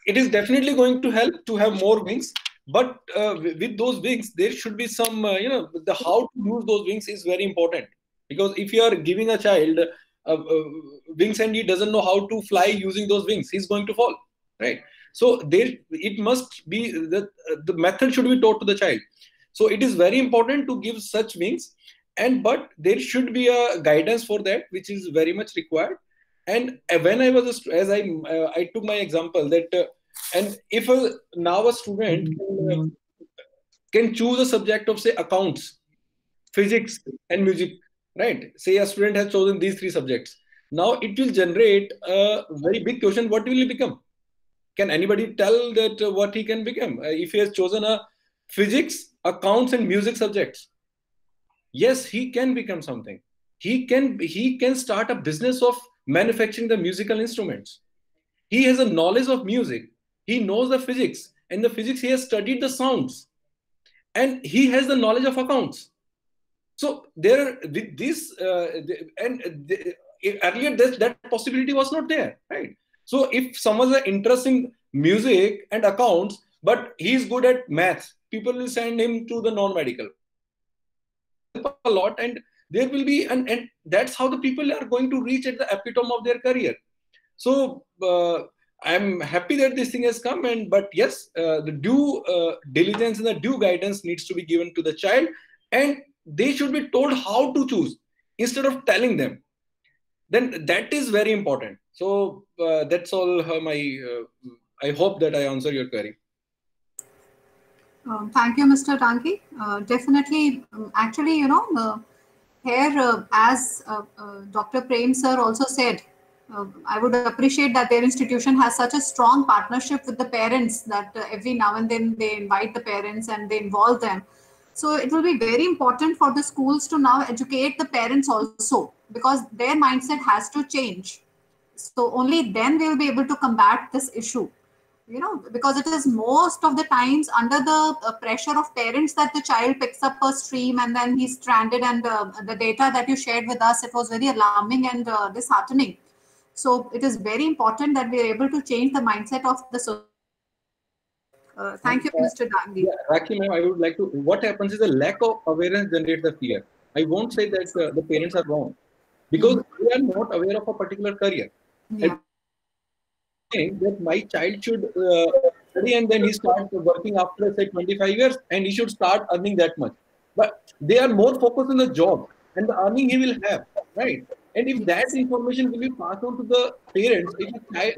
it is definitely going to help to have more wings. But with those wings, there should be some, the how to use those wings is very important. Because if you are giving a child wings and he doesn't know how to fly using those wings, he's going to fall, right? So it must be the method should be taught to the child. So it is very important to give such wings, but there should be a guidance for that, which is very much required. And when I was I took my example that and if now a student can choose a subject of, say, accounts, physics and music, right? Say a student has chosen these 3 subjects. Now it will generate a very big question: what will he become? Can anybody tell that what he can become if he has chosen a physics, accounts and music subjects? Yes, he can become something. He can start a business of manufacturing the musical instruments. He has a knowledge of music. He knows the physics, and the physics he has studied the sounds, and he has the knowledge of accounts. So there, with this, earlier that possibility was not there, right? So if someone has an interest in music and accounts, but he is good at maths, people will send him to the non-medical a lot, and there will be, and that's how the people are going to reach at the epitome of their career. So I'm happy that this thing has come, but yes, the due diligence and the due guidance needs to be given to the child, and they should be told how to choose instead of telling them. Then that is very important. So that's all I hope that I answer your query. Thank you, Mr. Dangi. Definitely, actually, here, as Dr. Prem sir also said, I would appreciate that their institution has such a strong partnership with the parents that every now and then they invite the parents and they involve them. So it will be very important for the schools to now educate the parents also, because their mindset has to change. So only then they will be able to combat this issue. because it is most of the times under the pressure of parents that the child picks up a stream and then he's stranded. And the data that you shared with us, it was very alarming and disheartening. So it is very important that we are able to change the mindset of the society. Thank you, Mr. Dangi. Yeah, Raki ma'am, I would like to. What happens is the lack of awareness generates the fear. I won't say that the parents are wrong, because they are not aware of a particular career. Yeah. Saying that my child should study and then he starts working after say 25 years and he should start earning that much. But they are more focused on the job and the earning he will have, right? And if that information will be passed on to the parents,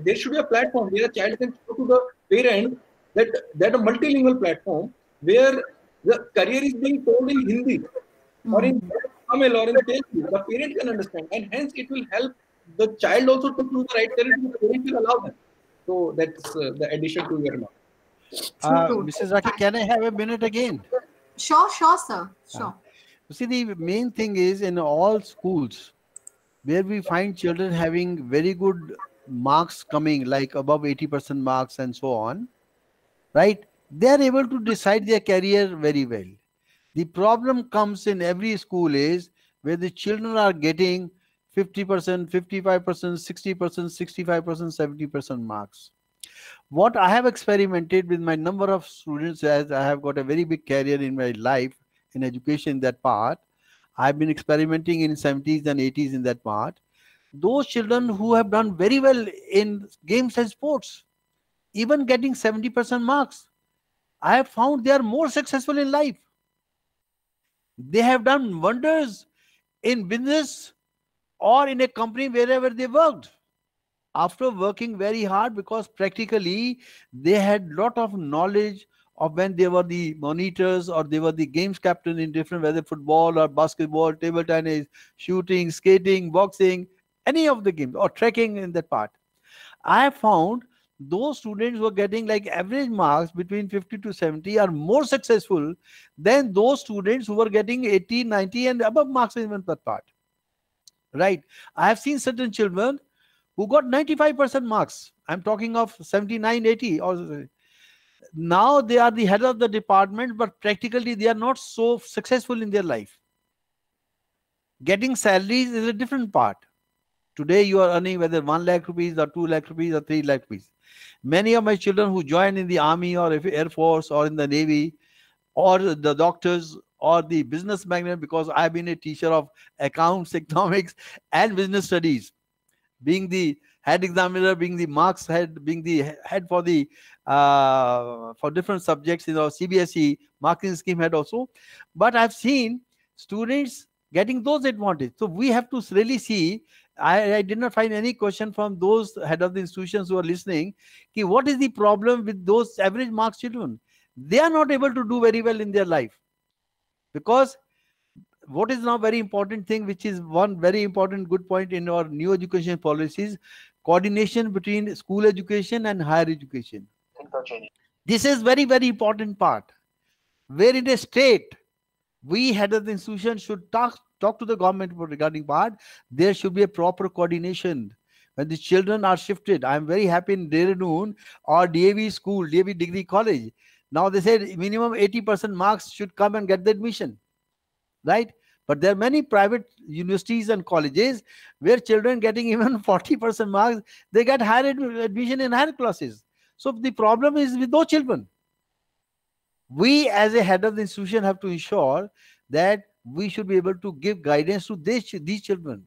there should be a platform where a child can go to the parent, that a multilingual platform where the career is being told in Hindi or in Tamil or in Telugu. The parent can understand, and hence it will help the child also to choose the right career. The parent will allow them. So that's the addition to your remark. Mrs. Raki, can I have a minute again? Sure, sir. Sure. You see, the main thing is in all schools where we find children having very good marks coming, like above 80% marks and so on, right? They are able to decide their career very well. The problem comes in every school is where the children are getting 50%, 55%, 60%, 65%, 70% marks. What I have experimented with my number of students, as I have got a very big career in my life in education, that part, I've been experimenting in 70s and 80s in that part. Those children who have done very well in games and sports, even getting 70% marks, I have found they are more successful in life. They have done wonders in business or in a company wherever they worked, after working very hard, because practically they had lot of knowledge of when they were the monitors or they were the games captain in different, whether football or basketball, table tennis, shooting, skating, boxing, any of the games, or trekking in that part. I have found those students who are getting like average marks between 50 to 70 are more successful than those students who were getting 80, 90 and above marks in that part. Right? I have seen certain children who got 95% marks. I'm talking of 79, 80. Or now they are the head of the department, but practically they are not so successful in their life. Getting salaries is a different part. Today you are earning whether 1 lakh rupees or 2 lakh rupees or 3 lakh rupees. Many of my children who join in the army or Air Force or in the Navy or the doctors or the business magnate, because I've been a teacher of accounts, economics and business studies, being the head examiner, being the marks head, being the head for the for different subjects in our CBSE marking scheme head also. But I've seen students getting those advantages. So we have to really see. I did not find any question from those head of the institutions who are listening. What is the problem with those average marks children? They are not able to do very well in their life. Because what is now very important thing, which is one very important good point in our new education policies, coordination between school education and higher education. This is very, very important part. Where in a state, we head of the institution should talk to the government regarding part, there should be a proper coordination. When the children are shifted, I am very happy in Dehradun or DAV school, DAV Degree College. Now they said minimum 80% marks should come and get the admission, right? But there are many private universities and colleges where children getting even 40% marks, they get higher admission in higher classes. So the problem is with those children. We as a head of the institution have to ensure that we should be able to give guidance to these children.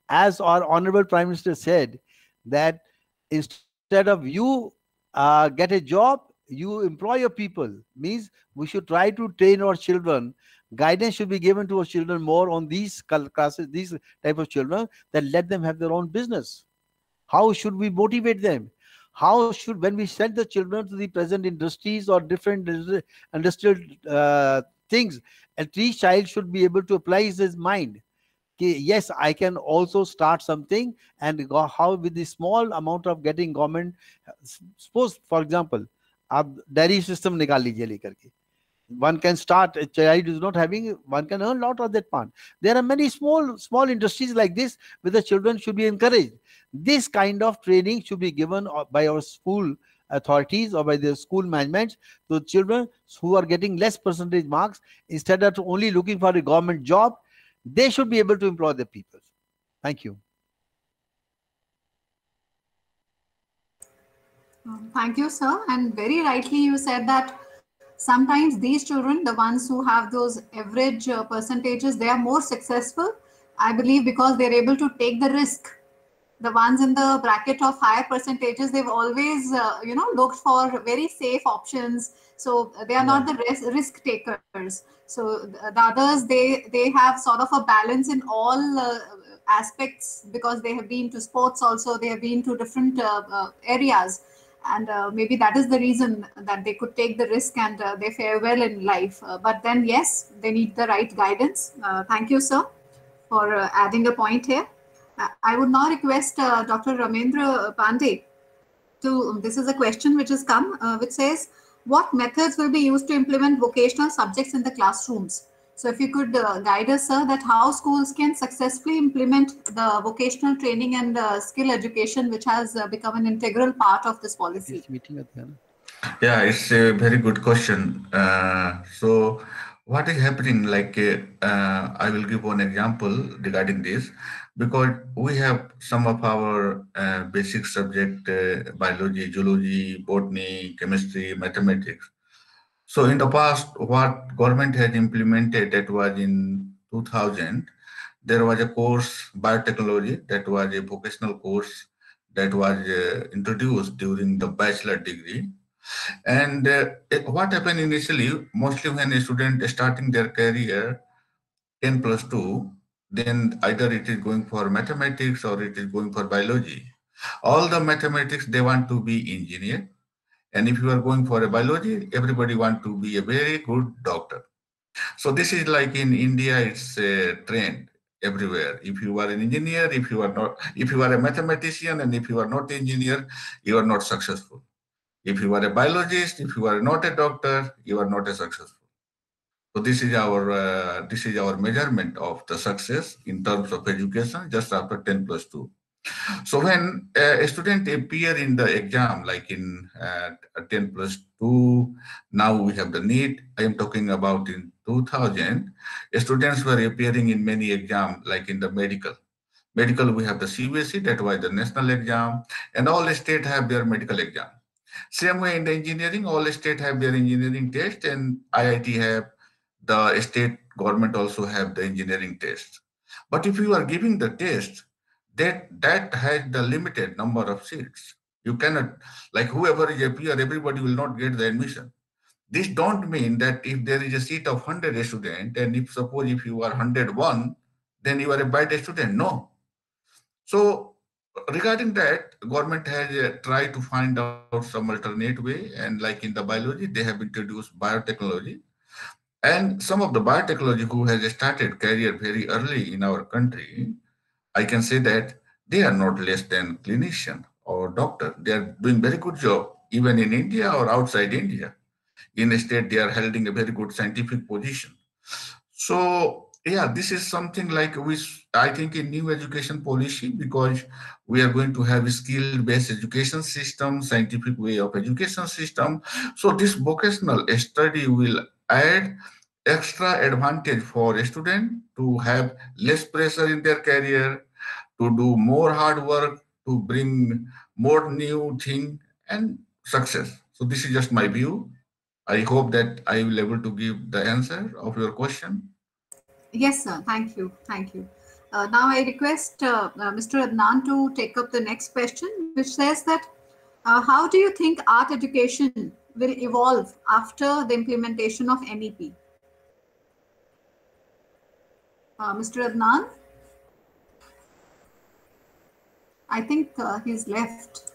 As our Honorable Prime Minister said, that instead of you get a job, you employ your people. Means we should try to train our children. Guidance should be given to our children more on these classes, these type of children, that let them have their own business. How should we motivate them? How should, when we send the children to the present industries or different industrial things, and each child should be able to apply his mind. Yes, I can also start something, and go how with the small amount of getting government. Suppose, for example, dairy system nikal lijiye lekar ke. One can start, a child is not having, one can earn a lot of that part. There are many small industries like this where the children should be encouraged. This kind of training should be given by our school authorities or by the school management, to children who are getting less percentage marks, instead of only looking for a government job, they should be able to employ the people. Thank you. Thank you, sir. And very rightly you said that sometimes these children, the ones who have those average percentages, they are more successful, I believe, because they're able to take the risk. The ones in the bracket of higher percentages, they've always, looked for very safe options. So they are not the risk takers. So the others, they have sort of a balance in all aspects, because they have been to sports also, they have been to different areas. And maybe that is the reason that they could take the risk and they fare well in life. But then, yes, they need the right guidance. Thank you, sir, for adding a point here. I would now request Dr. Ramendra Pandey to, this is a question which has come, which says, what methods will be used to implement vocational subjects in the classrooms? So if you could guide us, sir, that how schools can successfully implement the vocational training and skill education, which has become an integral part of this policy. Yeah, it's a very good question. So what is happening, like, I will give one example regarding this, because we have some of our basic subject, biology, zoology, botany, chemistry, mathematics. So in the past, what government has implemented, that was in 2000, there was a course, biotechnology, that was a vocational course that was introduced during the bachelor degree. And what happened initially, mostly when a student is starting their career 10+2, then either it is going for mathematics or it is going for biology. All the mathematics, they want to be engineer. And if you are going for a biology, everybody want to be a very good doctor. So this is like in India, it's a trend everywhere. If you are an engineer, if you are a mathematician, and if you are not an engineer, you are not successful. If you are a biologist, if you are not a doctor, you are not a successful. So this is our measurement of the success in terms of education just after 10+2. So when a student appear in the exam, like in 10+2, now we have the NEET. I am talking about in 2000, students were appearing in many exams, like in the medical. Medical, we have the CBSE, that was the national exam, and all states have their medical exam. Same way in the engineering, all states have their engineering test, and IIT have, the state government also have the engineering test. But if you are giving the test, that has the limited number of seats. You cannot, like whoever is appear, everybody will not get the admission. This don't mean that if there is a seat of 100 students, and if suppose if you are 101, then you are a bad student. No. So regarding that, government has tried to find out some alternate way, and like in the biology, they have introduced biotechnology. And some of the biotechnology who has started career very early in our country, I can say that they are not less than clinician or doctor. They are doing very good job, even in India or outside India. In a state, they are holding a very good scientific position. So yeah, this is something like I think in new education policy, because we are going to have a skill-based education system, scientific way of education system. So this vocational study will add extra advantage for a student to have less pressure in their career, to do more hard work, to bring more new thing and success. So this is just my view. I hope that I will able to give the answer of your question. Yes, sir. Thank you. Thank you. Now I request Mr. Adnan to take up the next question, which says that how do you think art education will evolve after the implementation of NEP? Mr. Adnan? I think he's left.